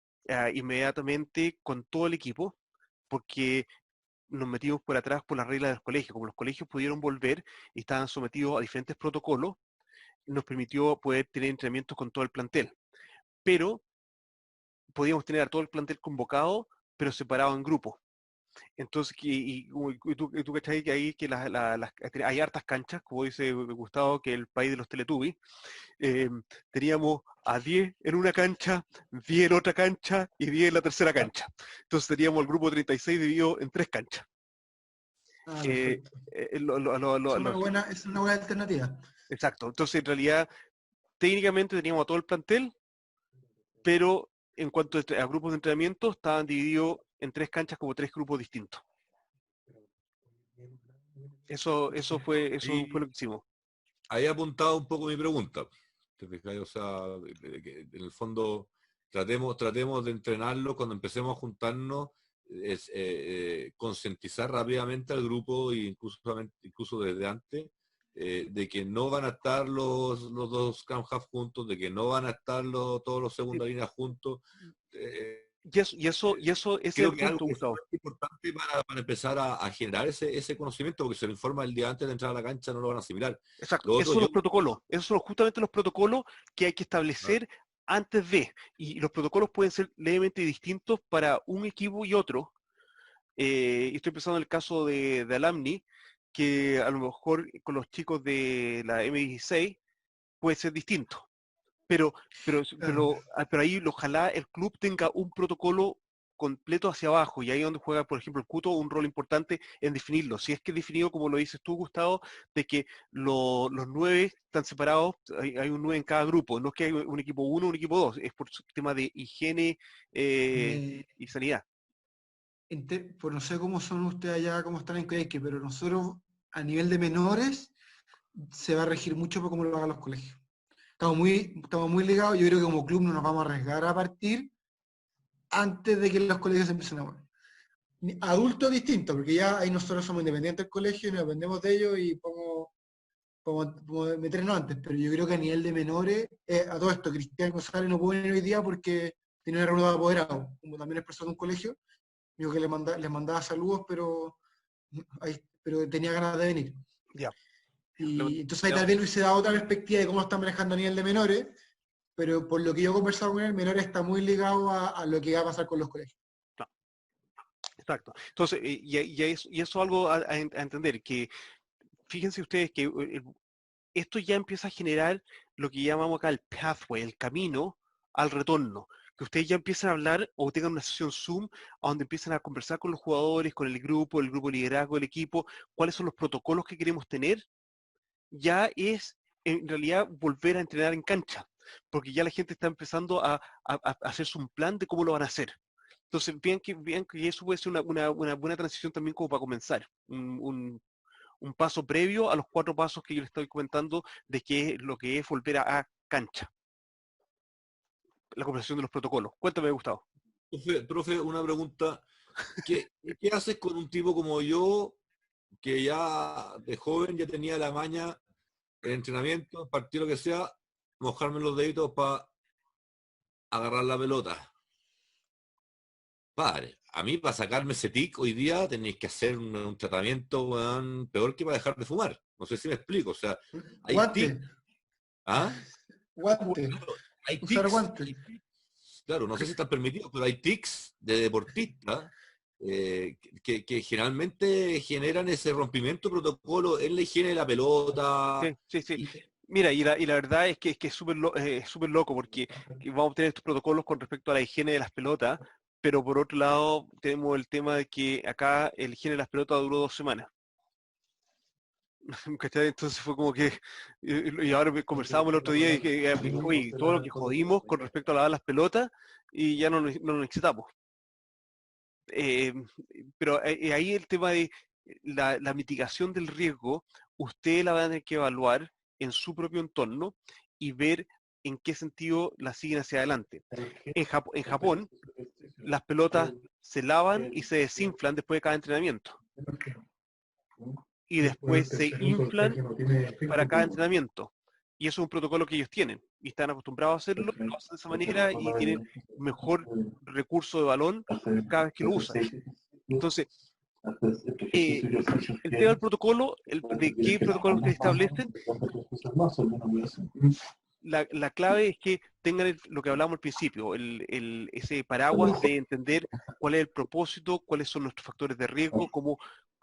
inmediatamente con todo el equipo porque nos metimos por atrás por las reglas de los colegios. Como los colegios pudieron volver y estaban sometidos a diferentes protocolos, nos permitió poder tener entrenamientos con todo el plantel. Pero podíamos tener a todo el plantel convocado, pero separado en grupos. Entonces, tú cachai que ahí que hay hartas canchas, como dice Gustavo, que es el país de los Teletubbies. eh, Teníamos a 10 en una cancha, 10 en otra cancha y 10 en la tercera cancha. Entonces teníamos el grupo 36 dividido en 3 canchas. Ah, Eh, perfecto. Es una buena alternativa. exacto. Entonces, en realidad, técnicamente teníamos a todo el plantel, pero en cuanto a grupos de entrenamiento, estaban divididos en 3 canchas como 3 grupos distintos. Eso fue lo que hicimos. Ahí he apuntado un poco mi pregunta. ¿Te fijas? O sea, que en el fondo tratemos de entrenarlo cuando empecemos a juntarnos, concientizar rápidamente al grupo e incluso desde antes, de que no van a estar los dos Camp Half juntos, de que no van a estar todos los segunda línea juntos. Y eso ese es Creo el que algo punto, que es Gustavo. súper importante para empezar a generar ese conocimiento, porque si lo informa el día antes de entrar a la cancha no lo van a asimilar. Exacto. Lo Esos otro, son yo... los protocolos. Esos son justamente los protocolos que hay que Ah, establecer antes de. Y los protocolos pueden ser levemente distintos para un equipo y otro. Y estoy pensando en el caso de Alumni, que a lo mejor con los chicos de la M16 puede ser distinto. Pero, pero, Claro. pero ahí ojalá el club tenga un protocolo completo hacia abajo, y ahí es donde juega, por ejemplo, el CUTO un rol importante en definirlo. Si es que es definido, como lo dices tú, Gustavo, de que los 9 están separados, hay un 9 en cada grupo, no es que hay un equipo 1, un equipo 2, es por tema de higiene Eh, y sanidad. pues no sé cómo son ustedes allá, cómo están en Coyhaique, pero nosotros a nivel de menores se va a regir mucho por cómo lo hagan los colegios. Estamos muy ligados, yo creo que como club no nos vamos a arriesgar a partir antes de que los colegios se empiecen a mover. Adultos distintos, porque ya ahí nosotros somos independientes del colegio y nos dependemos de ellos y podemos meternos antes, pero yo creo que a nivel de menores, a todo esto, Cristian González no pudo venir hoy día porque tiene una reunión de apoderados, como también es profesor de un colegio, dijo que les mandaba saludos, pero tenía ganas de venir. Ya. Y entonces ahí tal vez Luis se da otra perspectiva de cómo lo están manejando a nivel de menores, pero por lo que yo he conversado con él, menores está muy ligado a lo que va a pasar con los colegios. Exacto. Entonces, y eso es algo a entender, que fíjense ustedes que esto ya empieza a generar lo que llamamos acá el pathway, el camino al retorno. Que ustedes ya empiezan a hablar o tengan una sesión Zoom a donde empiezan a conversar con los jugadores, con el grupo de liderazgo del equipo, cuáles son los protocolos que queremos tener. Ya es en realidad volver a entrenar en cancha, porque ya la gente está empezando a hacerse un plan de cómo lo van a hacer. Entonces, vean que eso puede ser una buena transición también como para comenzar, un paso previo a los 4 pasos que yo les estoy comentando de qué es lo que es volver a cancha, la conversación de los protocolos. Cuéntame, Gustavo. Profe, una pregunta. ¿Qué haces con un tipo como yo, que ya de joven ya tenía la maña, el entrenamiento, partido lo que sea, mojarme los deditos para agarrar la pelota? Padre, a mí para sacarme ese tic hoy día tenéis que hacer un tratamiento, weón, peor que para dejar de fumar. No sé si me explico. O sea, hay Guante, tics, ¿ah? guante, Hay usar tics, guante. claro, no sé si están permitidos, pero hay tics de deportistas que generalmente generan ese rompimiento de protocolo en la higiene de la pelota. Sí, sí, sí. Y, Mira, y la verdad es que es súper loco porque vamos a tener estos protocolos con respecto a la higiene de las pelotas, pero por otro lado tenemos el tema de que acá el higiene de las pelotas duró 2 semanas. ¿Cachai? Entonces fue como que, y ahora conversábamos el otro día y que, oye, todo lo que jodimos con respecto a lavar las pelotas y ya no lo necesitamos. Eh, pero ahí el tema de la mitigación del riesgo, usted la va a tener que evaluar en su propio entorno y ver en qué sentido la siguen hacia adelante. En Japón, las pelotas se lavan y se desinflan después de cada entrenamiento. Y después se inflan para cada entrenamiento. Y eso es un protocolo que ellos tienen. Y están acostumbrados a hacerlo, lo hacen de esa manera y tienen mejor recurso de balón cada vez que lo usan. Entonces, el tema del protocolo, de qué protocolo ustedes establecen, la clave es que tengan lo que hablamos al principio, ese paraguas de entender cuál es el propósito, cuáles son nuestros factores de riesgo,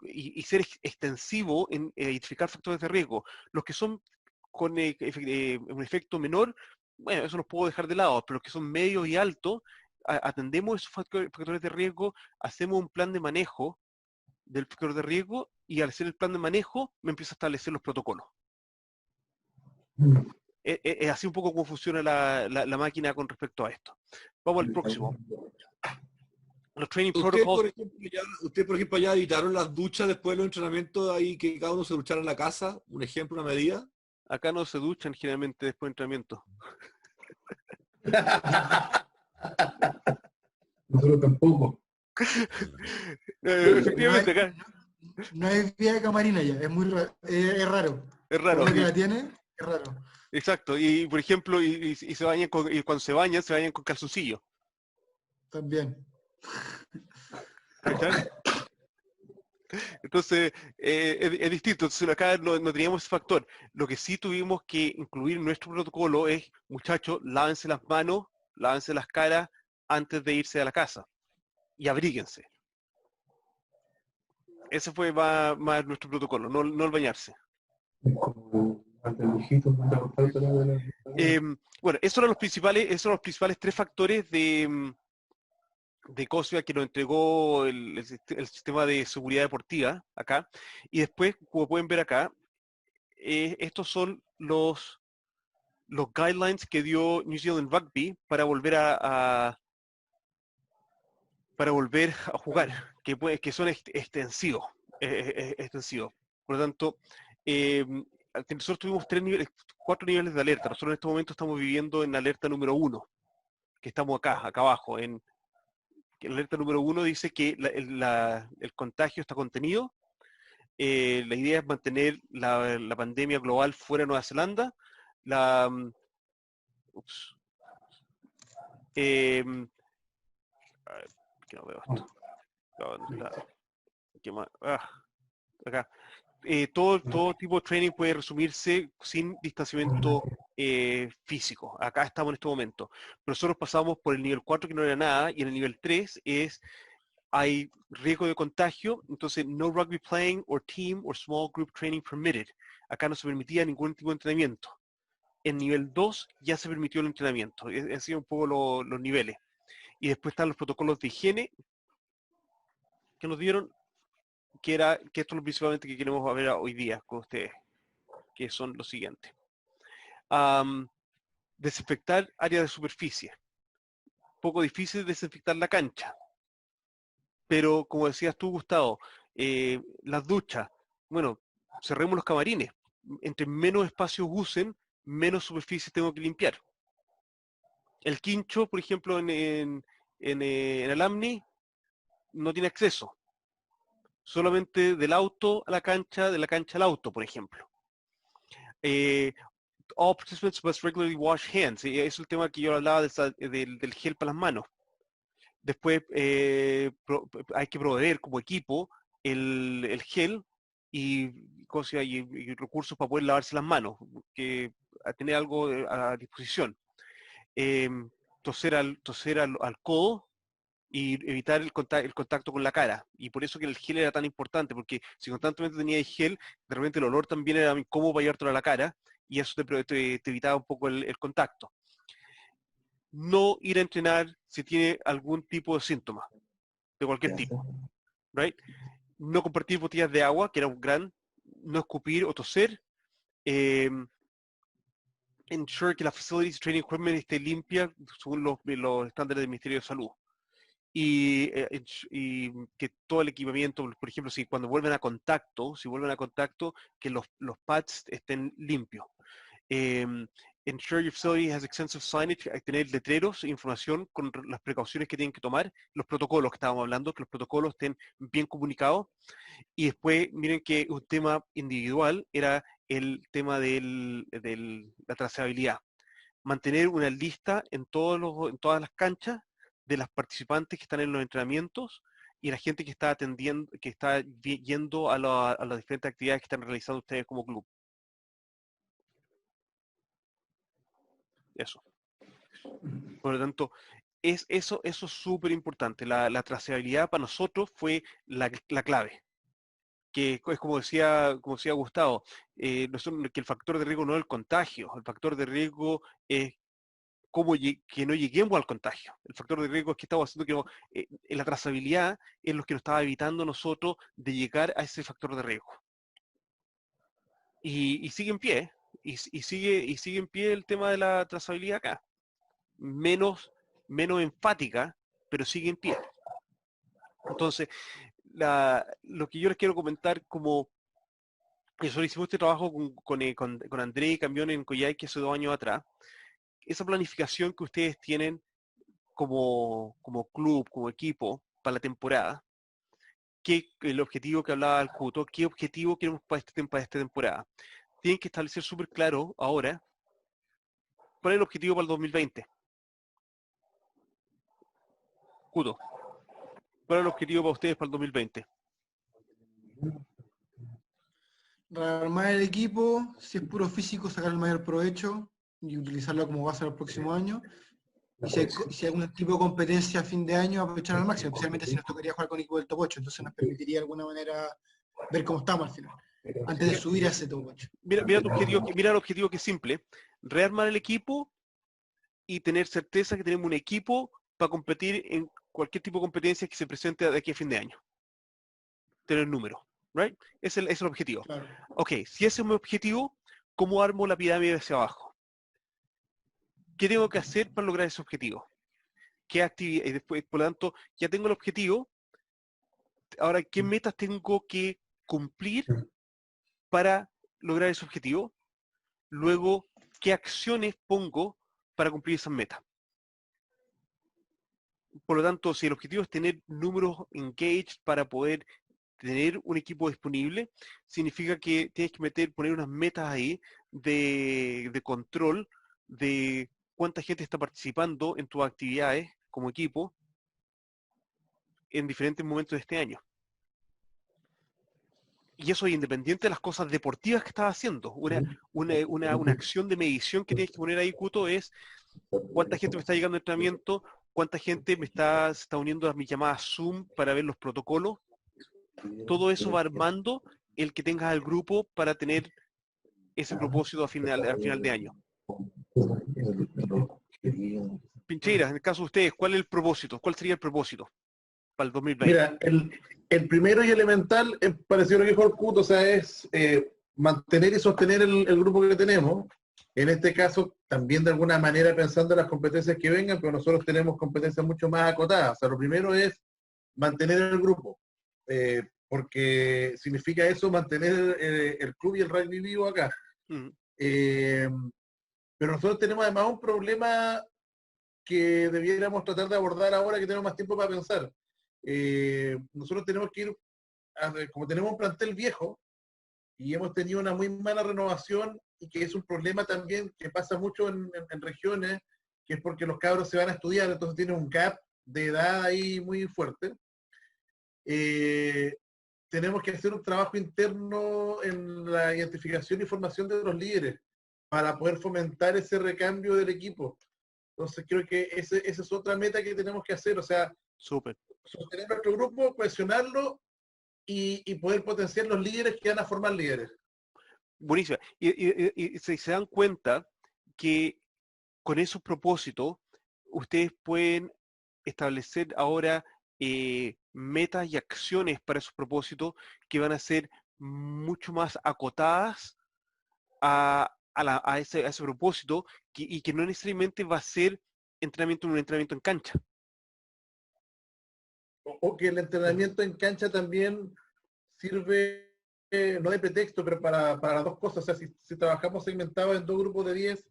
y ser extensivo en identificar factores de riesgo. Los que son con un efecto menor, bueno, eso los puedo dejar de lado, pero los que son medios y altos, atendemos esos factores de riesgo, hacemos un plan de manejo del factor de riesgo y al hacer el plan de manejo me empiezo a establecer los protocolos. Es así un poco cómo funciona la máquina con respecto a esto. Vamos al próximo. Los training protocols. Usted, por ejemplo, ya evitaron las duchas después de los entrenamientos ahí que cada uno se duchara en la casa. Un ejemplo, una medida. Acá no se duchan generalmente después de entrenamiento. Nosotros tampoco. Efectivamente, acá. No hay vía de camarina ya, es muy raro. Es raro. Es raro. Lo que la tiene, es raro. Exacto. Y por ejemplo, y se bañan y cuando se bañan con calzoncillo. También. Entonces, es distinto. Entonces, acá no teníamos ese factor. Lo que sí tuvimos que incluir en nuestro protocolo es, muchachos, lávense las manos, lávense las caras antes de irse a la casa. Y abríguense. Ese fue más nuestro protocolo, no el bañarse. Bueno, esos eran los principales 3 factores de COSIA que nos entregó el sistema de seguridad deportiva acá. Y después, como pueden ver acá, estos son los guidelines que dio New Zealand Rugby para volver a jugar, que son extensivos. Por lo tanto, nosotros tuvimos 4 niveles de alerta. Nosotros en este momento estamos viviendo en alerta número 1, que estamos acá abajo. En alerta número 1 dice que el contagio está contenido. La idea es mantener la pandemia global fuera de Nueva Zelanda. A ver, que no veo esto. ¿Qué más? Acá. Todo tipo de training puede resumirse sin distanciamiento físico. Acá estamos en este momento. Pero nosotros pasamos por el nivel 4 que no era nada y en el nivel 3 hay riesgo de contagio, entonces no rugby playing or team or small group training permitted. Acá no se permitía ningún tipo de entrenamiento. En nivel 2 ya se permitió el entrenamiento. Han sido un poco los niveles. Y después están los protocolos de higiene que nos dieron, que esto es lo principalmente que queremos ver hoy día con ustedes, que son los siguientes. Desinfectar áreas de superficie. Poco difícil desinfectar la cancha. Pero como decías tú, Gustavo, las duchas, bueno, cerremos los camarines. Entre menos espacios usen, menos superficies tengo que limpiar. El quincho, por ejemplo, en el Amni, no tiene acceso. Solamente del auto a la cancha, de la cancha al auto, por ejemplo. All participants must regularly wash hands. Es el tema que yo hablaba del gel para las manos. Después hay que proveer como equipo el gel y recursos para poder lavarse las manos, a tener algo a disposición. Toser al codo y evitar el contacto con la cara. Y por eso que el gel era tan importante, porque si constantemente tenía gel, de repente el olor también era incómodo para llevártelo a la cara, y eso te evitaba un poco el contacto. No ir a entrenar si tiene algún tipo de síntoma, de cualquier tipo, right? No compartir botellas de agua, que era un gran, no escupir o toser, ensure que la facilities training equipment esté limpia según los estándares del Ministerio de Salud. Y que todo el equipamiento, por ejemplo, si cuando vuelven a contacto, que los pads estén limpios. Ensure your facility has extensive signage, tener letreros, información con las precauciones que tienen que tomar, los protocolos que estábamos hablando, que los protocolos estén bien comunicados. Y después, miren que un tema individual era el tema de la trazabilidad. Mantener una lista en todas las canchas de las participantes que están en los entrenamientos y la gente que está atendiendo, que está yendo a las diferentes actividades que están realizando ustedes como club. Eso. Por lo tanto, eso es súper importante. La trazabilidad para nosotros fue la clave. Que es como decía Gustavo, que el factor de riesgo no es el contagio, el factor de riesgo es que no lleguemos al contagio. El factor de riesgo es que estamos haciendo que la trazabilidad es lo que nos estaba evitando a nosotros de llegar a ese factor de riesgo. Y sigue en pie, y sigue en pie el tema de la trazabilidad acá. Menos enfática, pero sigue en pie. Entonces, lo que yo les quiero comentar como nosotros hicimos este trabajo con André y Cambión en Coyhaique hace 2 años atrás. Esa planificación que ustedes tienen como club, como equipo, para la temporada, el objetivo que hablaba el Cuto, qué objetivo queremos para esta temporada. Tienen que establecer súper claro ahora cuál es el objetivo para el 2020. Cuto, ¿cuál es el objetivo para ustedes para el 2020? Rearmar el equipo, si es puro físico, sacar el mayor provecho y utilizarlo como base al próximo año. Y si hay algún tipo de competencia a fin de año, aprovechar al máximo, especialmente si nos tocaría jugar con equipo del top 8, entonces nos permitiría de alguna manera ver cómo estamos al final, antes de subir a ese top 8. Mira el objetivo que es simple, rearmar el equipo y tener certeza que tenemos un equipo para competir en cualquier tipo de competencia que se presente de aquí a fin de año. Tener número, right? Es el objetivo. Claro. Ok, si ese es mi objetivo, ¿cómo armo la pirámide hacia abajo? ¿Qué tengo que hacer para lograr ese objetivo? ¿Qué actividad? Y después, por lo tanto, ya tengo el objetivo. Ahora, ¿qué metas tengo que cumplir para lograr ese objetivo? Luego, ¿qué acciones pongo para cumplir esas metas? Por lo tanto, si el objetivo es tener números engaged para poder tener un equipo disponible, significa que tienes que poner unas metas ahí de control de cuánta gente está participando en tus actividades como equipo en diferentes momentos de este año. Y eso es independiente de las cosas deportivas que estás haciendo. Una acción de medición que tienes que poner ahí, Cuto, es cuánta gente me está llegando al entrenamiento, cuánta gente se está uniendo a mis llamadas Zoom para ver los protocolos. Todo eso va armando el que tengas al grupo para tener ese propósito al final de año. Pincheira, en el caso de ustedes, ¿cuál es el propósito? ¿Cuál sería el propósito para el 2020? Mira, el primero y elemental, parecido a lo que dijo el Cuto, o sea, es mantener y sostener el grupo que tenemos. En este caso, también de alguna manera pensando en las competencias que vengan, pero nosotros tenemos competencias mucho más acotadas. O sea, lo primero es mantener el grupo, porque significa eso mantener el club y el rugby vivo acá. Pero nosotros tenemos además un problema que debiéramos tratar de abordar ahora que tenemos más tiempo para pensar. Nosotros tenemos que ir, como tenemos un plantel viejo y hemos tenido una muy mala renovación y que es un problema también que pasa mucho en regiones, que es porque los cabros se van a estudiar, entonces tiene un gap de edad ahí muy fuerte. Tenemos que hacer un trabajo interno en la identificación y formación de los líderes para poder fomentar ese recambio del equipo. Entonces creo que esa es otra meta que tenemos que hacer, o sea, sostener nuestro grupo, cohesionarlo y poder potenciar los líderes que van a formar líderes. Buenísima. Y se dan cuenta que con esos propósitos ustedes pueden establecer ahora metas y acciones para esos propósitos que van a ser mucho más acotadas a ese propósito y que no necesariamente va a ser un entrenamiento en cancha. O que el entrenamiento en cancha también sirve, no de pretexto, pero para las dos cosas. O sea, si trabajamos segmentados en dos grupos de 10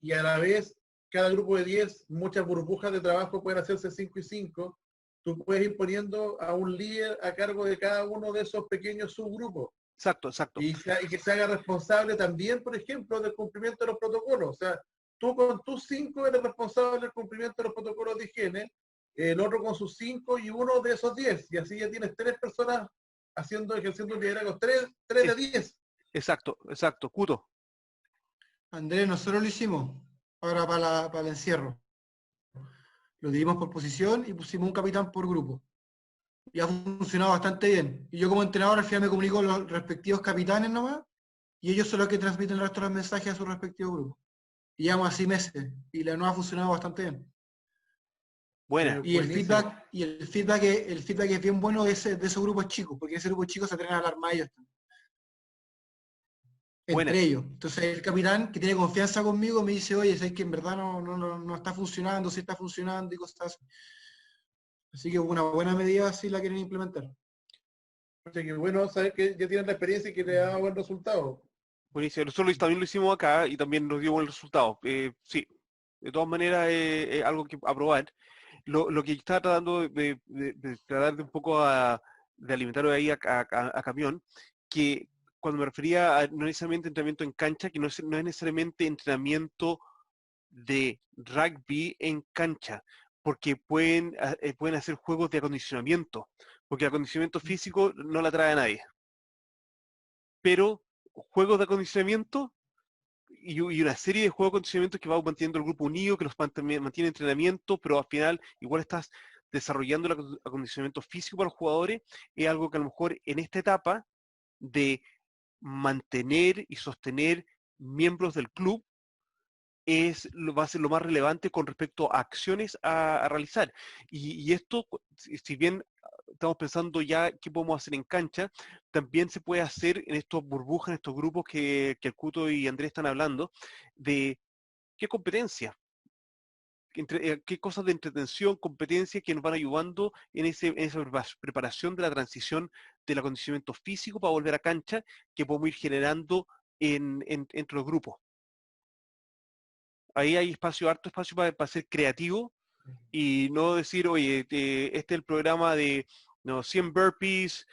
y a la vez cada grupo de 10, muchas burbujas de trabajo pueden hacerse 5 y 5, tú puedes ir poniendo a un líder a cargo de cada uno de esos pequeños subgrupos. Exacto, exacto. Y que se haga responsable también, por ejemplo, del cumplimiento de los protocolos. O sea, tú con tus 5 eres responsable del cumplimiento de los protocolos de higiene, el otro con sus 5 y uno de esos 10. Y así ya tienes 3 personas ejerciendo un liderazgo, 3 de 10. Exacto, exacto. Cuto. Andrés, nosotros lo hicimos ahora para el encierro. Lo dividimos por posición y pusimos un capitán por grupo. Y ha funcionado bastante bien. Y yo como entrenador al final me comunico con los respectivos capitanes nomás, y ellos son los que transmiten el resto de los mensajes a su respectivo grupo. Y llevamos así meses, y la nueva ha funcionado bastante bien. Buena. Y el feedback es bien bueno de esos grupos chicos, porque ese grupo chicos se atreven a hablar más ellos Buena. entre ellos. Entonces el capitán que tiene confianza conmigo me dice, oye, sabes que en verdad no está funcionando, sí está funcionando y cosas así. Así que una buena medida si la quieren implementar. O sea, que bueno, saber que ya tienen la experiencia y que le da buen resultado. Buenísimo. Nosotros también lo hicimos acá y también nos dio buen resultado. Sí, de todas maneras es algo que aprobar. Lo que yo estaba tratando de tratar de un poco de alimentar ahí a Camión, que cuando me refería a no necesariamente entrenamiento en cancha, que no es necesariamente entrenamiento de rugby en cancha, porque pueden hacer juegos de acondicionamiento, porque el acondicionamiento físico no la trae a nadie. Pero juegos de acondicionamiento y una serie de juegos de acondicionamiento que va manteniendo el grupo unido, que los mantiene en entrenamiento, pero al final igual estás desarrollando el acondicionamiento físico para los jugadores, es algo que a lo mejor en esta etapa de mantener y sostener miembros del club va a ser lo más relevante con respecto a acciones a realizar. Y esto, si bien estamos pensando ya qué podemos hacer en cancha, también se puede hacer en estos burbujas, en estos grupos que el Cuto y Andrés están hablando, de qué competencia, qué cosas de entretención, competencia que nos van ayudando en esa preparación de la transición del acondicionamiento físico para volver a cancha, que podemos ir generando entre los grupos. Ahí hay harto espacio para ser creativo y no decir, oye, este es el programa de 100 burpees,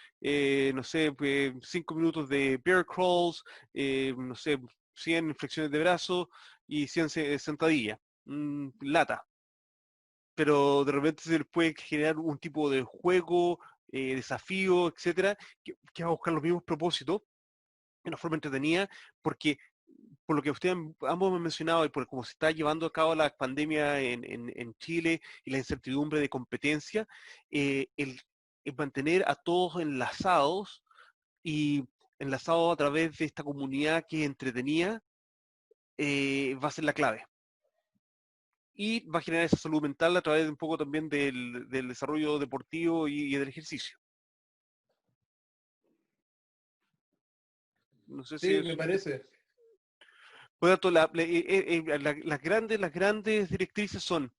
no sé, 5 minutos de bear crawls, no sé, 100 flexiones de brazo y 100 sentadillas. Lata. Pero de repente se les puede generar un tipo de juego, desafío, etcétera, que va a buscar los mismos propósitos de una forma entretenida, porque por lo que ustedes ambos me han mencionado y por cómo se está llevando a cabo la pandemia en Chile y la incertidumbre de competencia, el mantener a todos enlazados y enlazados a través de esta comunidad que es entretenida, va a ser la clave. Y va a generar esa salud mental a través de un poco también del desarrollo deportivo y del ejercicio. No sé si Sí, me parece. Por lo tanto, las grandes directrices son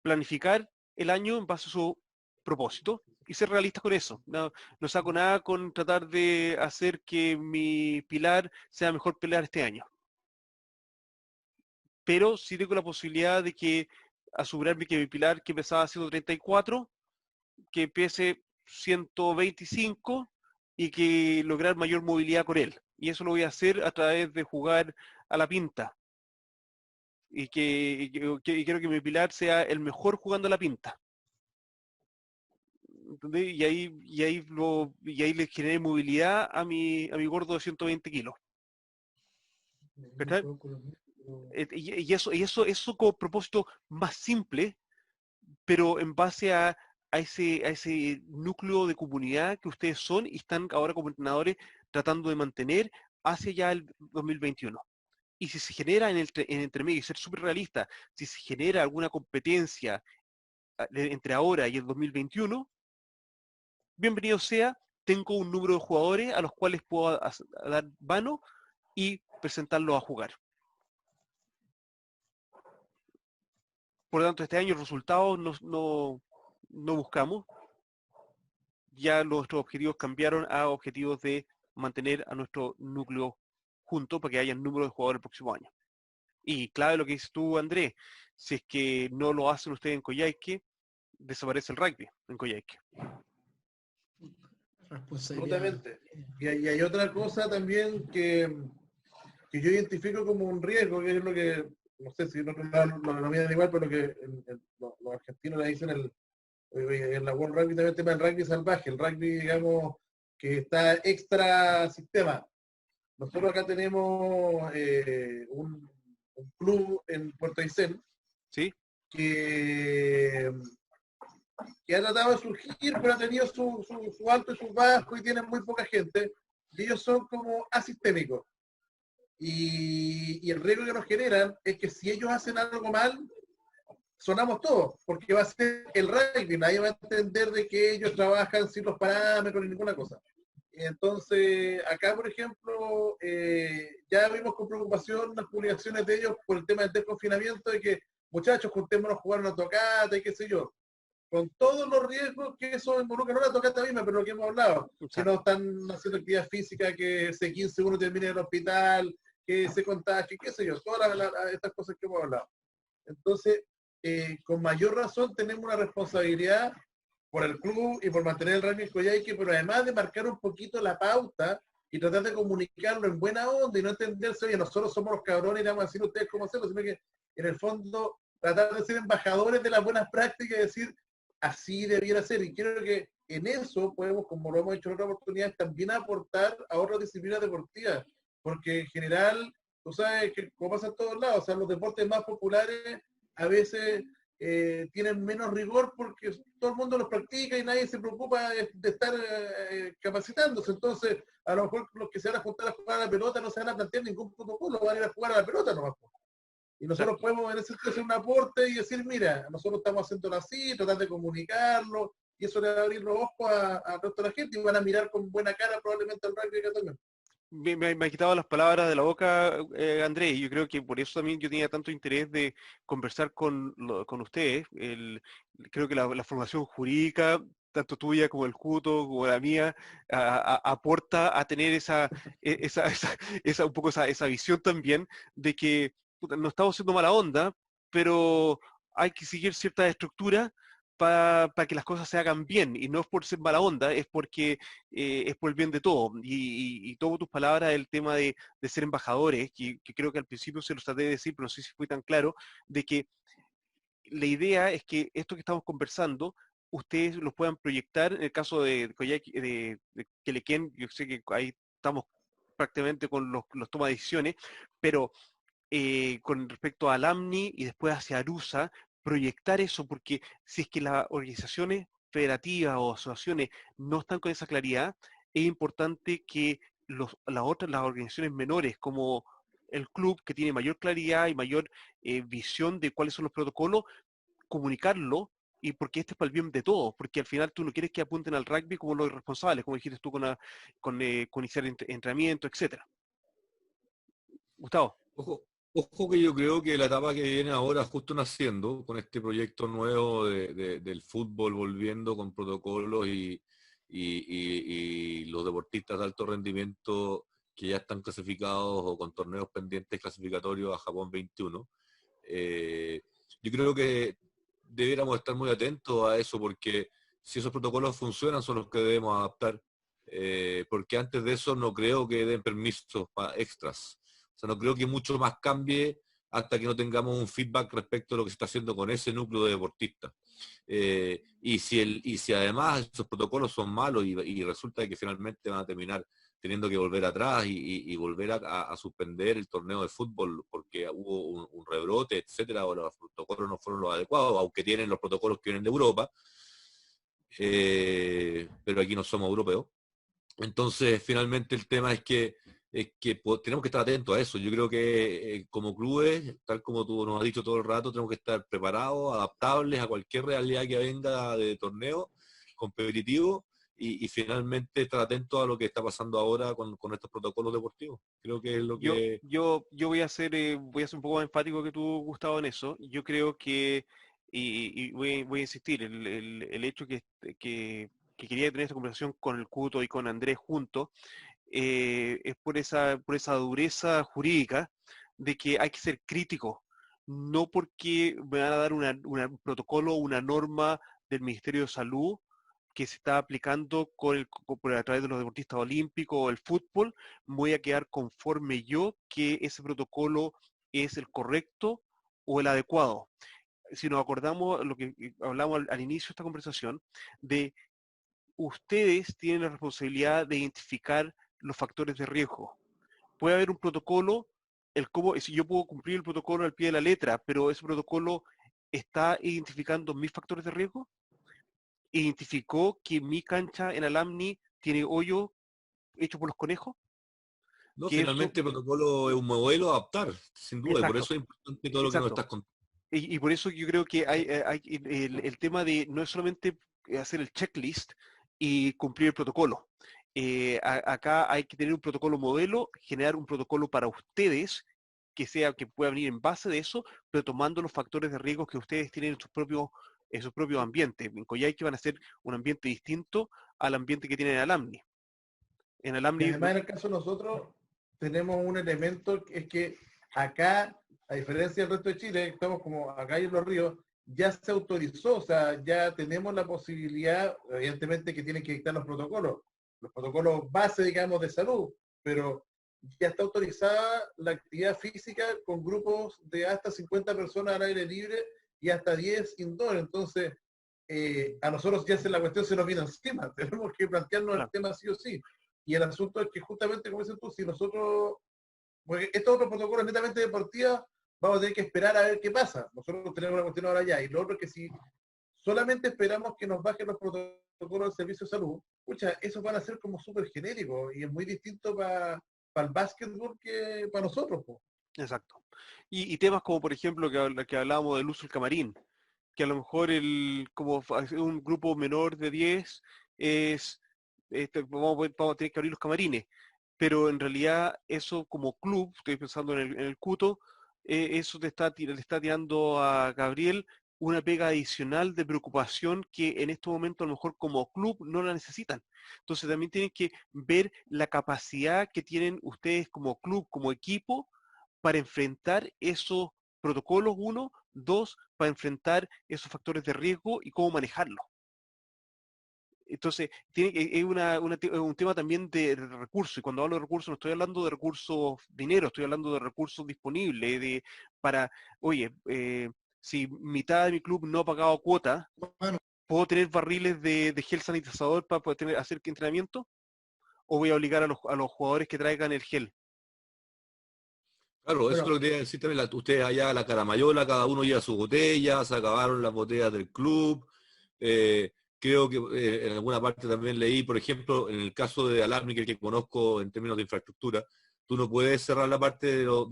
planificar el año en base a su propósito y ser realistas con eso. No saco nada con tratar de hacer que mi pilar sea mejor pilar este año. Pero sí tengo la posibilidad de que asegurarme que mi pilar que pesaba 134, que pese 125 y que lograr mayor movilidad con él. Y eso lo voy a hacer a través de jugar a la pinta. Y quiero que mi pilar sea el mejor jugando a la pinta. ¿Entendés? Y ahí le generé movilidad a mi gordo de 120 kilos. ¿Cachai? Y eso como propósito más simple, pero en base a ese núcleo de comunidad que ustedes son y están ahora como entrenadores tratando de mantener hacia ya el 2021. Y si se genera en entremedio, y ser súper realista, si se genera alguna competencia entre ahora y el 2021, bienvenido sea, tengo un número de jugadores a los cuales puedo dar mano y presentarlos a jugar. Por lo tanto, este año resultados no buscamos. Ya nuestros objetivos cambiaron a objetivos de mantener a nuestro núcleo junto para que haya un número de jugadores el próximo año. Y clave lo que dices tú, Andrés, si es que no lo hacen ustedes en Coyhaique, desaparece el rugby en Coyhaique. Absolutamente. Y hay otra cosa también que yo identifico como un riesgo, que es lo que, no sé si en otros lados lo miran igual, pero lo que los argentinos le dicen en la World Rugby también el tema del rugby salvaje, el rugby, digamos, que está extra sistema. Nosotros acá tenemos un club en Puerto Aysén, ¿Sí? que ha tratado de surgir, pero ha tenido su alto y su bajo y tienen muy poca gente, y ellos son como asistémicos. Y el riesgo que nos generan es que si ellos hacen algo mal, sonamos todos, porque va a ser el rugby, nadie va a entender de que ellos trabajan sin los parámetros ni ninguna cosa. Entonces, acá, por ejemplo, ya vimos con preocupación las publicaciones de ellos por el tema del desconfinamiento, de que, muchachos, juntémonos a jugar una tocata y qué sé yo, con todos los riesgos que eso involucra, no la tocata misma, pero lo que hemos hablado, que no están haciendo actividad física, que ese 15 uno termine en el hospital, que se contagie, qué sé yo, todas estas cosas que hemos hablado. Entonces, con mayor razón tenemos una responsabilidad por el club y por mantener el rugby en Coyhaique, pero además de marcar un poquito la pauta y tratar de comunicarlo en buena onda y no entenderse, oye, nosotros somos los cabrones y le vamos a decir a ustedes cómo hacerlo, sino que en el fondo tratar de ser embajadores de las buenas prácticas y decir, así debiera ser. Y creo que en eso podemos, como lo hemos hecho en otras oportunidades, también aportar a otras disciplinas deportivas, porque en general, tú sabes que como pasa en todos lados, o sea, los deportes más populares a veces tienen menos rigor porque todo el mundo los practica y nadie se preocupa de estar capacitándose. Entonces, a lo mejor los que se van a juntar a jugar a la pelota no se van a plantear ningún protocolo, van a ir a jugar a la pelota nomás. Y nosotros podemos en ese sentido hacer un aporte y decir, mira, nosotros estamos haciéndolo así, tratar de comunicarlo, y eso le va a abrir los ojos al resto de la gente y van a mirar con buena cara probablemente al rugby acá también. Me ha quitado las palabras de la boca, Andrés, y yo creo que por eso también yo tenía tanto interés de conversar con ustedes. Creo que la formación jurídica, tanto tuya como el CUTO, como la mía, aporta a tener un poco esa visión también de que puta, no estamos haciendo mala onda, pero hay que seguir ciertas estructuras para que las cosas se hagan bien, y no es por ser mala onda, es porque es por el bien de todo. Y tomo tus palabras del tema de ser embajadores, que creo que al principio se los traté de decir, pero no sé si fue tan claro, de que la idea es que esto que estamos conversando, ustedes lo puedan proyectar en el caso de Quelequén, yo sé que ahí estamos prácticamente con los tomas de decisiones, pero con respecto al AMNI y después hacia Arusa, proyectar eso, porque si es que las organizaciones federativas o asociaciones no están con esa claridad, es importante que las organizaciones menores, como el club, que tiene mayor claridad y mayor visión de cuáles son los protocolos, comunicarlo, y porque este es para el bien de todos, porque al final tú no quieres que apunten al rugby como los responsables, como dijiste tú con iniciar entrenamiento, etcétera. Gustavo. Ojo que yo creo que la etapa que viene ahora, justo naciendo, con este proyecto nuevo del fútbol volviendo con protocolos y los deportistas de alto rendimiento que ya están clasificados o con torneos pendientes clasificatorios a Japón 21, yo creo que debiéramos estar muy atentos a eso, porque si esos protocolos funcionan son los que debemos adaptar, porque antes de eso no creo que den permisos extras. O sea, no creo que mucho más cambie hasta que no tengamos un feedback respecto a lo que se está haciendo con ese núcleo de deportistas. Y si además esos protocolos son malos y resulta que finalmente van a terminar teniendo que volver atrás y volver a suspender el torneo de fútbol porque hubo un rebrote, etcétera, o los protocolos no fueron los adecuados, aunque tienen los protocolos que vienen de Europa, pero aquí no somos europeos. Entonces, finalmente el tema es que tenemos que estar atentos a eso. Yo creo que como clubes, tal como tú nos has dicho todo el rato, tenemos que estar preparados, adaptables a cualquier realidad que venga de torneo competitivo y finalmente estar atentos a lo que está pasando ahora con estos protocolos deportivos. Creo que es lo que... Yo voy a ser un poco más enfático que tú, Gustavo, en eso. Yo creo que, y voy a insistir, el hecho que quería tener esta conversación con el Cuto y con Andrés juntos, es por esa dureza jurídica de que hay que ser crítico, no porque me van a dar un protocolo o una norma del Ministerio de Salud que se está aplicando a través de los deportistas olímpicos o el fútbol, voy a quedar conforme yo que ese protocolo es el correcto o el adecuado. Si nos acordamos lo que hablamos al inicio de esta conversación, de ustedes tienen la responsabilidad de identificar los factores de riesgo. Puede haber un protocolo, si yo puedo cumplir el protocolo al pie de la letra, pero ese protocolo está identificando mis factores de riesgo, identificó que mi cancha en Alamni tiene hoyo hecho por los conejos, No, que eso, finalmente el protocolo es un modelo a adaptar, sin duda, y por exacto, eso es importante todo lo que nos exacto. estás contando. Y por eso yo creo que hay el tema de no es solamente hacer el checklist y cumplir el protocolo. Acá hay que tener un protocolo modelo, generar un protocolo para ustedes que pueda venir en base de eso, pero tomando los factores de riesgo que ustedes tienen en sus propios ambientes. En Coyhaique van a ser un ambiente distinto al ambiente que tienen en Alamni. En Y Alamni, además en el caso de nosotros tenemos un elemento que es que acá, a diferencia del resto de Chile, estamos como acá en Los Ríos, ya se autorizó, o sea, ya tenemos la posibilidad, evidentemente que tienen que dictar los protocolos base, digamos, de salud, pero ya está autorizada la actividad física con grupos de hasta 50 personas al aire libre y hasta 10 indoor. Entonces, a nosotros ya la cuestión se nos viene encima, tenemos que plantearnos el claro, tema sí o sí. Y el asunto es que justamente, como dices tú, si nosotros, porque estos otros protocolos netamente deportivos, vamos a tener que esperar a ver qué pasa. Nosotros tenemos una cuestión ahora ya. Y lo otro es que si solamente esperamos que nos bajen los protocolos del servicio de salud, pucha, esos van a ser como súper genéricos y es muy distinto para el básquetbol que para nosotros. Po. exacto. Y temas como, por ejemplo, que hablábamos del uso del camarín, que a lo mejor un grupo menor de 10 es, vamos a tener que abrir los camarines, pero en realidad eso como club, estoy pensando en el Cuto, eso le está tirando a Gabriel una pega adicional de preocupación que en este momento a lo mejor como club no la necesitan. Entonces también tienen que ver la capacidad que tienen ustedes como club, como equipo, para enfrentar esos protocolos, uno, dos, para enfrentar esos factores de riesgo y cómo manejarlos. Entonces, es un tema también de recursos, y cuando hablo de recursos no estoy hablando de recursos dinero, estoy hablando de recursos disponibles, para, oye, si mitad de mi club no ha pagado cuota, Bueno, ¿puedo tener barriles de gel sanitizador para poder hacer entrenamiento? ¿O voy a obligar a los jugadores que traigan el gel? Claro, eso es lo bueno, que quería decir también. Ustedes allá, la Caramayola, cada uno lleva sus botellas, se acabaron las botellas del club. Eh, Creo que en alguna parte también leí, por ejemplo, en el caso de Alarmi, que conozco en términos de infraestructura, tú no puedes cerrar la parte de los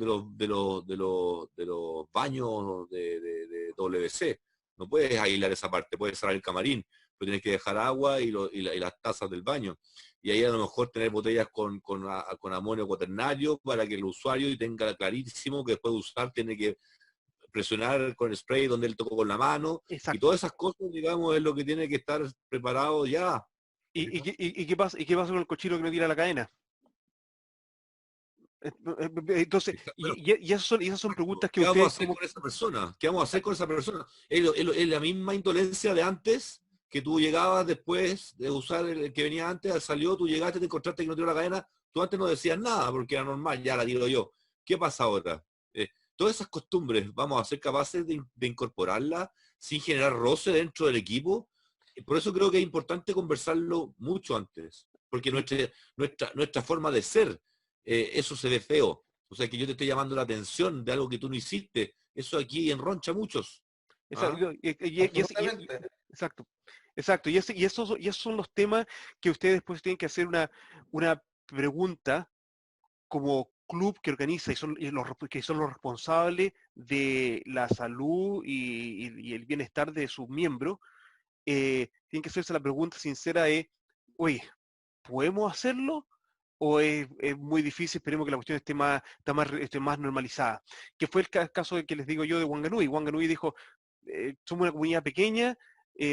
baños de WC. No puedes aislar esa parte, puedes cerrar el camarín, pero tienes que dejar agua y las tazas del baño y ahí a lo mejor tener botellas con amonio cuaternario para que el usuario tenga clarísimo que después de usar tiene que presionar con el spray donde él tocó con la mano y Exacto. todas esas cosas, digamos, es lo que tiene que estar preparado ya. ¿Y qué pasa con el cochino que no tira la cadena? Entonces, Bueno, y esas son preguntas que ¿qué vamos a ustedes hacer como... con esa persona? ¿Qué vamos a hacer con esa persona? Es la misma indolencia de antes, que tú llegabas después de usar el que venía antes, salió, tú llegaste, te encontraste que no tiró la cadena, tú antes no decías nada porque era normal, ya la tiro yo. ¿Qué pasa ahora? Todas esas costumbres, ¿vamos a ser capaces de incorporarlas sin generar roce dentro del equipo? Por eso creo que es importante conversarlo mucho antes, porque Sí, nuestra forma de ser, eso se ve feo. O sea, que yo te estoy llamando la atención de algo que tú no hiciste. Eso aquí enroncha a muchos. ¿Ah? exacto. Absolutamente. Exacto. exacto. Y esos son los temas que ustedes después tienen que hacer una pregunta como club que organiza que son los responsables de la salud y el bienestar de sus miembros. Tienen que hacerse la pregunta sincera de, oye, ¿podemos hacerlo? ¿O es muy difícil? Esperemos que la cuestión esté más normalizada. Que fue el caso que les digo yo de Wanganui. Wanganui dijo, somos una comunidad pequeña,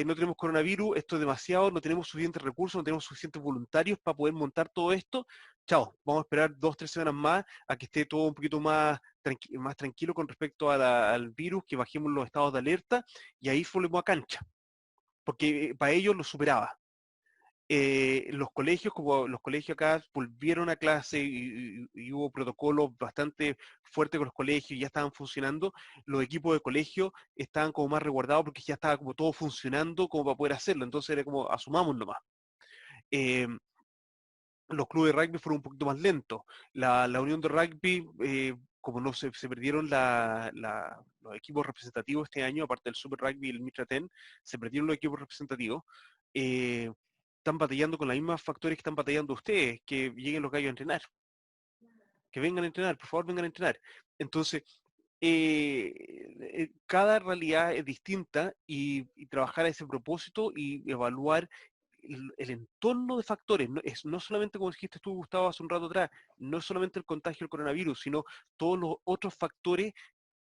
no tenemos coronavirus, esto es demasiado, no tenemos suficientes recursos, no tenemos suficientes voluntarios para poder montar todo esto. Chao, vamos a esperar 2, 3 semanas más a que esté todo un poquito más tranquilo con respecto al virus, que bajemos los estados de alerta y ahí volvemos a cancha, porque para ellos lo superaba. Los colegios, como los colegios acá volvieron a clase y hubo protocolos bastante fuertes con los colegios y ya estaban funcionando, los equipos de colegio estaban como más resguardados porque ya estaba como todo funcionando como para poder hacerlo, entonces era como asumamos nomás. Eh, los clubes de rugby fueron un poquito más lentos. La unión de rugby, como no se perdieron los equipos representativos este año, aparte del Super Rugby y el Mitra 10, se perdieron los equipos representativos. eh, Están batallando con los mismos factores que están batallando ustedes, que lleguen los gallos a entrenar, que vengan a entrenar, por favor vengan a entrenar. Entonces, cada realidad es distinta y trabajar a ese propósito y evaluar el entorno de factores. No solamente, como dijiste tú, Gustavo, hace un rato atrás, no es solamente el contagio del coronavirus, sino todos los otros factores.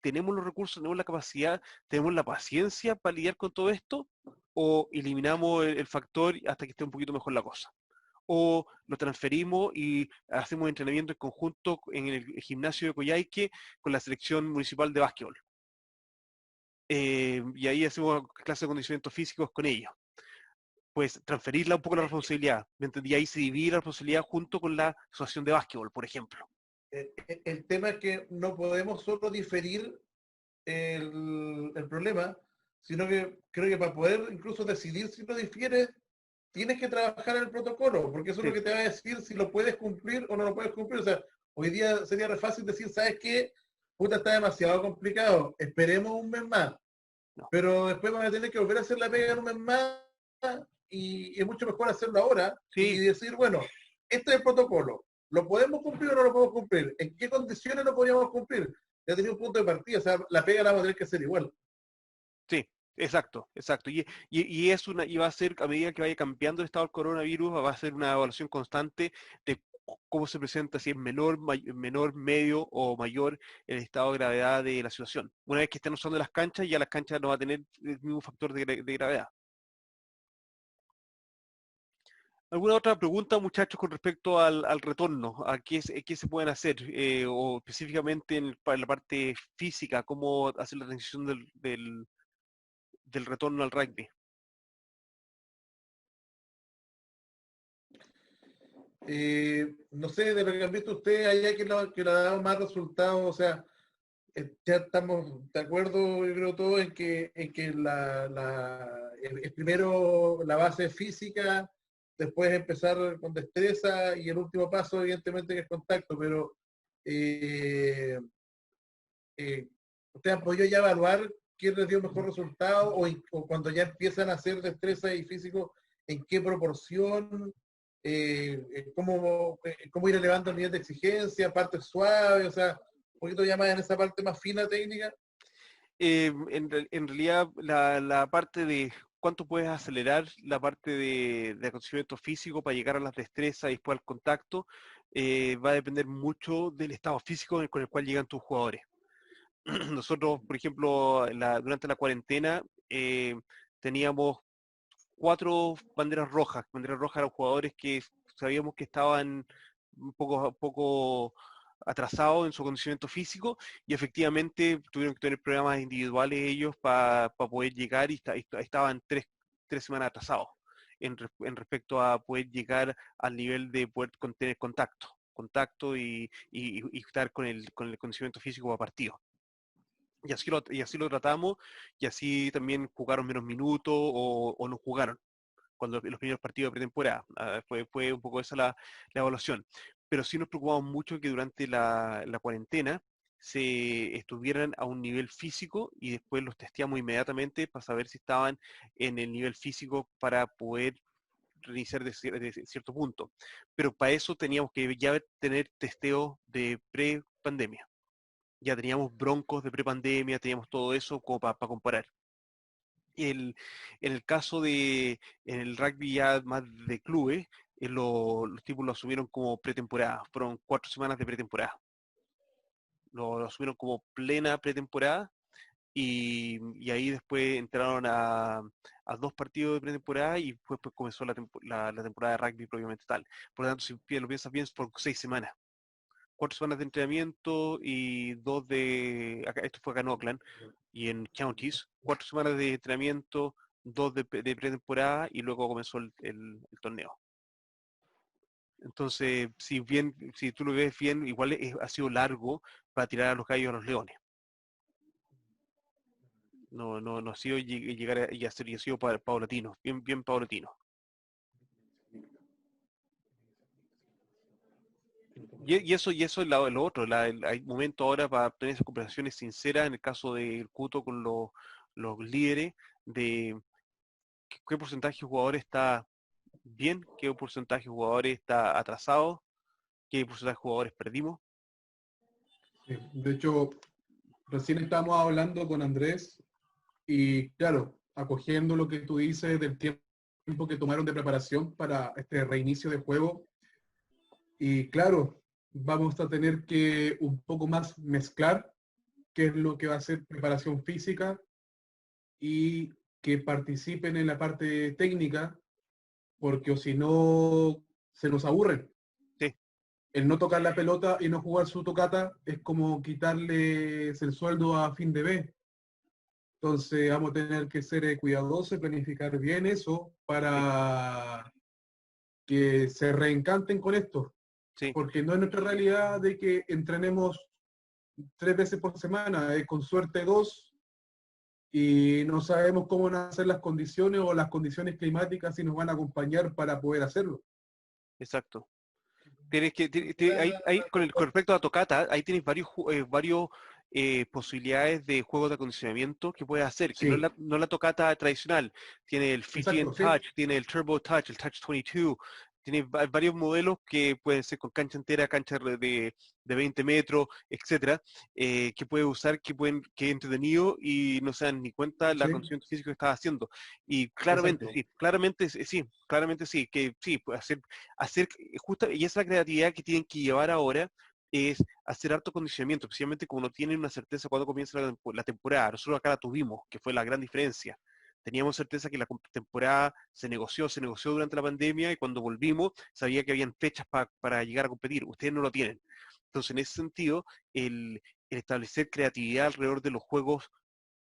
¿Tenemos los recursos, tenemos la capacidad, tenemos la paciencia para lidiar con todo esto? ¿O eliminamos el factor hasta que esté un poquito mejor la cosa? ¿O lo transferimos y hacemos entrenamiento en conjunto en el gimnasio de Coyhaique con la selección municipal de básquetbol? Y ahí hacemos clases de condicionamiento físicos con ellos. Pues transferirla un poco la responsabilidad, ¿me entendí? Ahí se divide la responsabilidad junto con la asociación de básquetbol, por ejemplo. El tema es que no podemos solo diferir el problema, sino que creo que para poder incluso decidir si lo difieres, tienes que trabajar en el protocolo, porque eso es Sí, lo que te va a decir si lo puedes cumplir o no lo puedes cumplir. O sea, hoy día sería re fácil decir, ¿sabes qué? Puta, está demasiado complicado, esperemos un mes más, no. pero después van a tener que volver a hacer la pega en un mes más y es mucho mejor hacerlo ahora y Sí, decir, bueno, este es el protocolo, ¿lo podemos cumplir o no lo podemos cumplir? ¿En qué condiciones lo podríamos cumplir? Ya tenía un punto de partida, o sea, la pega la vamos a tener que hacer igual. sí, exacto, exacto. Y va a ser, a medida que vaya cambiando el estado del coronavirus, va a ser una evaluación constante de cómo se presenta, si es menor, medio o mayor el estado de gravedad de la situación. Una vez que estén usando las canchas, ya las canchas no va a tener el mismo factor de gravedad. ¿Alguna otra pregunta, muchachos, con respecto al retorno? ¿A qué se pueden hacer? O específicamente para la parte física, ¿cómo hacer la transición del retorno al rugby? No sé, de lo que han visto ustedes allá que le ha dado más resultados, o sea, ya estamos de acuerdo, yo creo todos, en que el primero la base física, después empezar con destreza y el último paso, evidentemente, que es contacto, pero eh, ¿ustedes han podido ya evaluar quién les dio mejor resultado o cuando ya empiezan a hacer destreza y físico, en qué proporción? Cómo ir elevando el nivel de exigencia, partes suaves, o sea, un poquito ya más en esa parte más fina técnica. En realidad, la parte de cuánto puedes acelerar, la parte de acondicionamiento físico para llegar a las destrezas y después al contacto, va a depender mucho del estado físico con el cual llegan tus jugadores. Nosotros, por ejemplo, durante la cuarentena, teníamos 4 banderas rojas eran jugadores que sabíamos que estaban un poco atrasados en su condicionamiento físico y efectivamente tuvieron que tener programas individuales ellos para poder llegar y estaban 3 semanas atrasados en respecto a poder llegar al nivel de poder tener contacto y estar con el condicionamiento físico para partido. Y así lo tratamos, y así también jugaron menos minutos o no jugaron cuando los primeros partidos de pretemporada. Fue un poco esa la evaluación. Pero sí nos preocupamos mucho que durante la cuarentena estuvieran a un nivel físico y después los testeamos inmediatamente para saber si estaban en el nivel físico para poder reiniciar de cierto punto. Pero para eso teníamos que ya tener testeos de pre-pandemia. Ya teníamos broncos de pre-pandemia, teníamos todo eso como para comparar. En el caso en el rugby ya más de clubes, los tipos lo asumieron como pretemporada. Fueron 4 semanas de pretemporada. Lo asumieron como plena pretemporada y ahí después entraron a 2 partidos de pretemporada y después pues, comenzó la temporada de rugby propiamente tal. Por lo tanto, si lo piensas bien, es por 6 semanas. 4 semanas de entrenamiento y esto fue acá en Oakland y en Counties, 4 semanas de entrenamiento, 2 de pretemporada y luego comenzó el torneo. Entonces, si tú lo ves bien, igual ha sido largo para tirar a los gallos a los leones. No ha sido llegar y ha sido paulatino, bien paulatino. Y eso es lo otro, hay momento ahora para tener esas conversaciones sinceras en el caso del Cuto con los líderes de qué porcentaje de jugadores está bien, qué porcentaje de jugadores está atrasado, qué porcentaje de jugadores perdimos. Sí, de hecho, recién estábamos hablando con Andrés y claro, acogiendo lo que tú dices del tiempo que tomaron de preparación para este reinicio de juego. Y claro, vamos a tener que un poco más mezclar qué es lo que va a ser preparación física y que participen en la parte técnica, porque o si no, se nos aburren. Sí. El no tocar la pelota y no jugar su tocata es como quitarles el sueldo a fin de mes. Entonces vamos a tener que ser cuidadosos y planificar bien eso para que se reencanten con esto. Sí. Porque no es nuestra realidad de que entrenemos 3 veces por semana, con suerte 2, y no sabemos cómo van a ser las condiciones o las condiciones climáticas si nos van a acompañar para poder hacerlo. Exacto. Tienes con respecto a Tocata, ahí tienes varios posibilidades de juegos de acondicionamiento que puedes hacer, que Sí. no es la Tocata tradicional. Tiene el Fijian Exacto, sí. Touch, tiene el Turbo Touch, el Touch 22. Tiene varios modelos que pueden ser con cancha entera, cancha de 20 metros, etcétera, que puedes usar, que es entretenido y no se dan ni cuenta el Sí. acondicionamiento físico que estás haciendo. Y Exacto. claramente sí, que sí, puede hacer justa, y esa creatividad que tienen que llevar ahora es hacer harto condicionamiento, especialmente como no tienen una certeza cuando comienza la temporada. Nosotros acá la tuvimos, que fue la gran diferencia. Teníamos certeza que la temporada se negoció durante la pandemia y cuando volvimos sabía que habían fechas para llegar a competir. Ustedes no lo tienen. Entonces, en ese sentido, el establecer creatividad alrededor de los juegos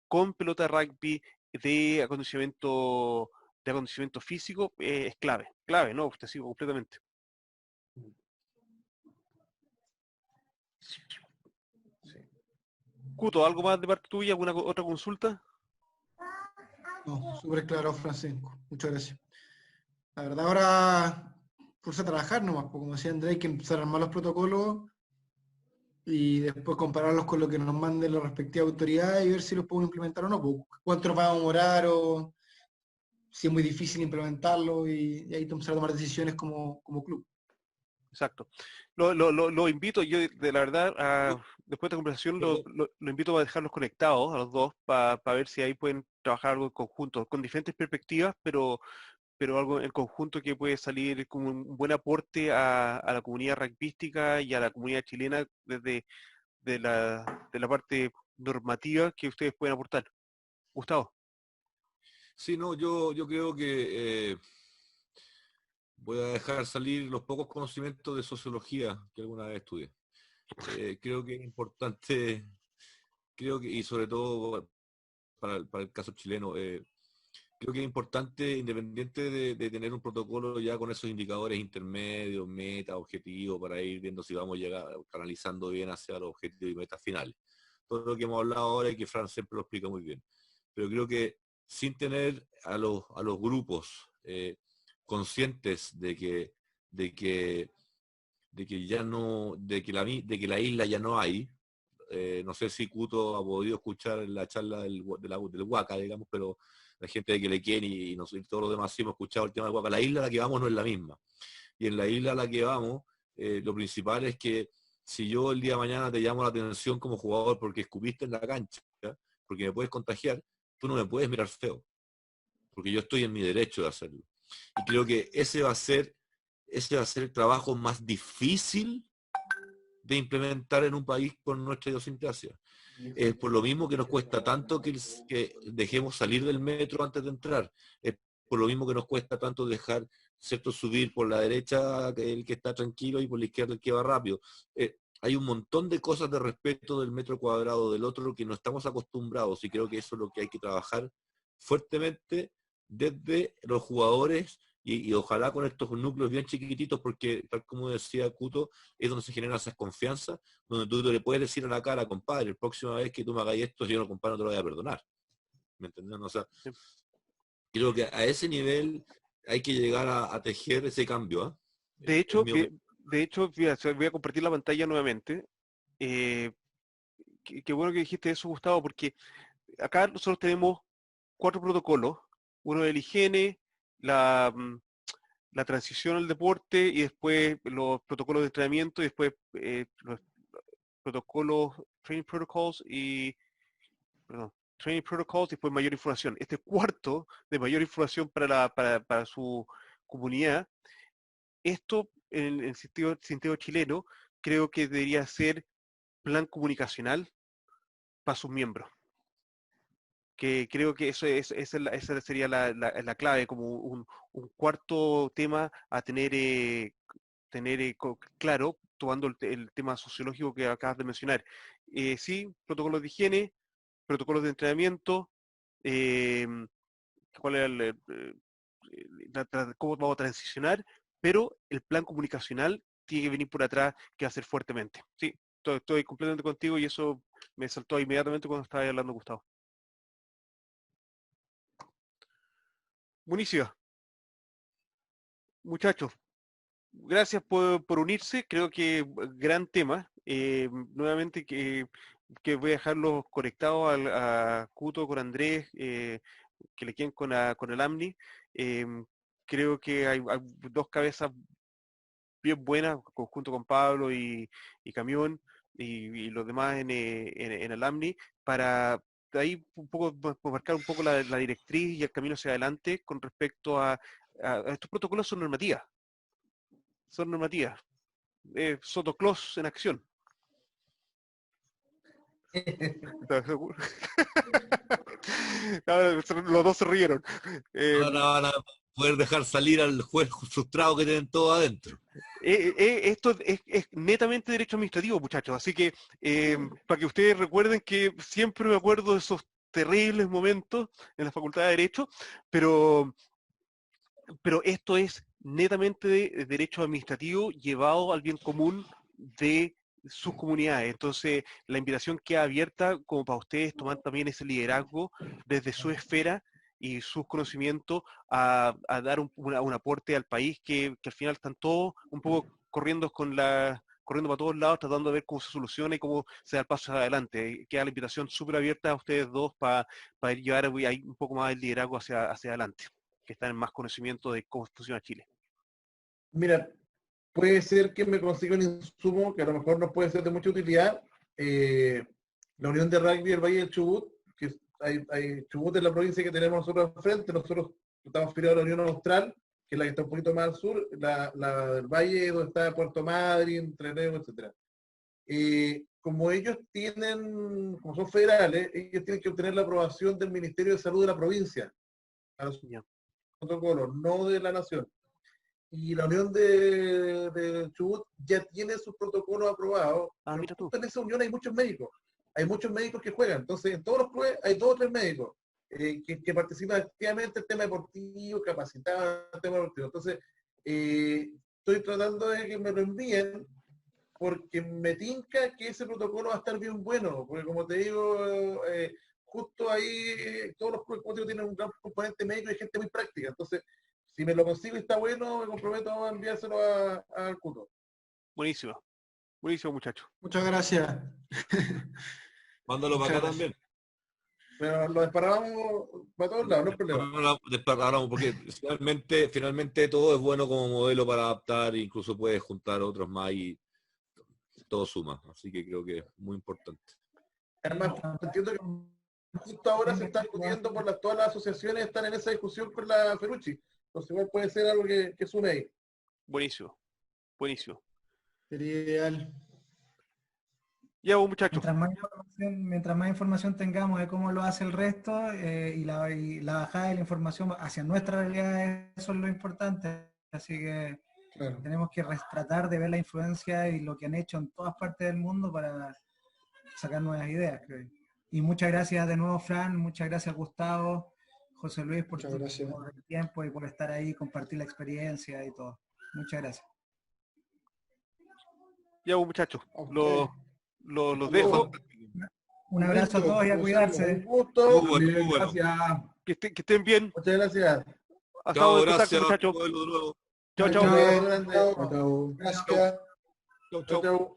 con pelota de rugby de acondicionamiento físico es clave, ¿no? Usted sigo completamente. Cuto, ¿algo más de parte tuya? ¿Alguna otra consulta? No, súper claro, Francisco. Muchas gracias. La verdad, ahora puse a trabajar nomás, porque como decía Andrés, hay que empezar a armar los protocolos y después compararlos con lo que nos manden las respectivas autoridades y ver si los podemos implementar o no. Pues, cuánto nos va a demorar o si es muy difícil implementarlo y ahí empezar a tomar decisiones como club. Exacto. Lo invito, yo de la verdad, después de esta conversación, lo invito a dejarlos conectados a los dos para ver si ahí pueden trabajar algo en conjunto, con diferentes perspectivas, pero algo en conjunto que puede salir como un buen aporte a la comunidad rugbyística y a la comunidad chilena desde de la parte normativa que ustedes pueden aportar. Gustavo. Sí, no, yo creo que voy a dejar salir los pocos conocimientos de sociología que alguna vez estudié. Creo que es importante, y sobre todo para el caso chileno, creo que es importante, independiente de tener un protocolo ya con esos indicadores intermedios, meta, objetivo, para ir viendo si vamos a llegar canalizando bien hacia los objetivos y metas finales. Todo lo que hemos hablado ahora y que Fran siempre lo explica muy bien. Pero creo que sin tener a los grupos conscientes de que ya no, de que la isla ya no hay, no sé si Cuto ha podido escuchar la charla del Huaca, digamos, pero la gente de Quelequén y todos los demás sí hemos escuchado el tema del Huaca. La isla a la que vamos no es la misma. Y en la isla a la que vamos, lo principal es que si yo el día de mañana te llamo la atención como jugador porque escupiste en la cancha, porque me puedes contagiar, tú no me puedes mirar feo, porque yo estoy en mi derecho de hacerlo. Y creo que ese va a ser el trabajo más difícil de implementar en un país con nuestra idiosincrasia. Por lo mismo que nos cuesta tanto que dejemos salir del metro antes de entrar. Por lo mismo que nos cuesta tanto dejar, ¿cierto?, subir por la derecha el que está tranquilo y por la izquierda el que va rápido. Hay un montón de cosas de respeto del metro cuadrado del otro que no estamos acostumbrados, y creo que eso es lo que hay que trabajar fuertemente desde los jugadores y ojalá con estos núcleos bien chiquititos, porque tal como decía Cuto, es donde se genera esa confianza, donde tú le puedes decir a la cara, compadre, la próxima vez que tú me hagas esto, yo no, compadre, no te lo voy a perdonar. ¿Me entiendes? O sea, Sí. creo que a ese nivel hay que llegar a tejer ese cambio. De Es hecho, mi opinión. mira, voy a compartir la pantalla nuevamente. Qué bueno que dijiste eso, Gustavo, porque acá nosotros tenemos 4 protocolos. Uno de la higiene, la transición al deporte y después los protocolos de entrenamiento y después los protocolos, perdón, training protocols y después mayor información. Este cuarto de mayor información para su comunidad, esto en sentido chileno, creo que debería ser plan comunicacional para sus miembros. Que creo que esa sería la clave, como un cuarto tema a tener claro, tomando el tema sociológico que acabas de mencionar. Sí, protocolos de higiene, protocolos de entrenamiento, eh, cuál era cómo vamos a transicionar, pero el plan comunicacional tiene que venir por atrás, que hacer fuertemente. Sí, estoy completamente contigo y eso me saltó inmediatamente cuando estaba hablando Gustavo. Buenísimo. Muchachos, gracias por unirse, creo que gran tema. Nuevamente que voy a dejarlos conectados a Cuto con Andrés, que le queden con el AMNI. Creo que hay dos cabezas bien buenas, junto con Pablo y Camión y los demás en el AMNI, para de ahí un poco marcar un poco la directriz y el camino hacia adelante con respecto a estos protocolos son normativas. Son normativas. Sotoclos en acción. ¿Estás seguro? Los dos se rieron. Ahora van a poder dejar salir al juez frustrado que tienen todo adentro. Esto es netamente derecho administrativo, muchachos. Así que para que ustedes recuerden que siempre me acuerdo de esos terribles momentos en la Facultad de Derecho, pero esto es netamente de derecho administrativo llevado al bien común de sus comunidades. Entonces, la invitación queda abierta como para ustedes tomar también ese liderazgo desde su esfera y sus conocimientos a dar un aporte al país que al final están todos un poco corriendo corriendo para todos lados, tratando de ver cómo se soluciona y cómo se da el paso adelante. Queda la invitación súper abierta a ustedes dos para llevar ahí un poco más el liderazgo hacia adelante, que están en más conocimiento de cómo funciona Chile. Mira, puede ser que me consiga un insumo que a lo mejor nos puede ser de mucha utilidad. La Unión de Rugby del Valle del Chubut, que hay Chubut en la provincia que tenemos nosotros al frente, nosotros estamos afiliados a la Unión Austral, que es la que está un poquito más al sur, la del Valle, donde está Puerto Madryn, Treneo, etc. Como ellos como son federales, ellos tienen que obtener la aprobación del Ministerio de Salud de la provincia a los protocolos, no de la nación. Y la Unión de Chubut ya tiene sus protocolos aprobados. Ah, mira tú. En esa unión hay muchos médicos. Hay muchos médicos que juegan. Entonces, en todos los clubes hay 2 o 3 médicos que participan activamente en el tema deportivo, capacitados en el tema deportivo. Entonces, estoy tratando de que me lo envíen porque me tinca que ese protocolo va a estar bien bueno. Porque como te digo, justo ahí todos los clubes tienen un gran componente médico y gente muy práctica. Entonces, si me lo consigo y está bueno, me comprometo a enviárselo al Cuto. Buenísimo. Buenísimo, muchachos. Muchas gracias. Mándalo para acá Muchas también. Pero lo desparramos para todos lados, no hay problema. Desparramamos, porque finalmente todo es bueno como modelo para adaptar, incluso puedes juntar otros más y todo suma. Así que creo que es muy importante. Además, entiendo que justo ahora se está discutiendo todas las asociaciones están en esa discusión con la Ferrucci. Entonces igual puede ser algo que sume ahí. Buenísimo. Buenísimo. Sería ideal. Ya vos, muchachos. Mientras más información tengamos de cómo lo hace el resto y la bajada de la información hacia nuestra realidad, eso es lo importante. Así que Claro. tenemos que tratar de ver la influencia y lo que han hecho en todas partes del mundo para sacar nuevas ideas, creo yo. Y muchas gracias de nuevo, Fran, muchas gracias, Gustavo, José Luis, por el tiempo y por estar ahí, compartir la experiencia y todo. Muchas gracias. Ya vos, muchachos. Okay. Los dejo. Un abrazo a todos y a cuidarse. Un gusto. Muy bueno. Gracias. Que estén bien. Muchas gracias. Acabo de Gracias. muchachos. Chao, chao. Chao. Gracias. Chau, Chao.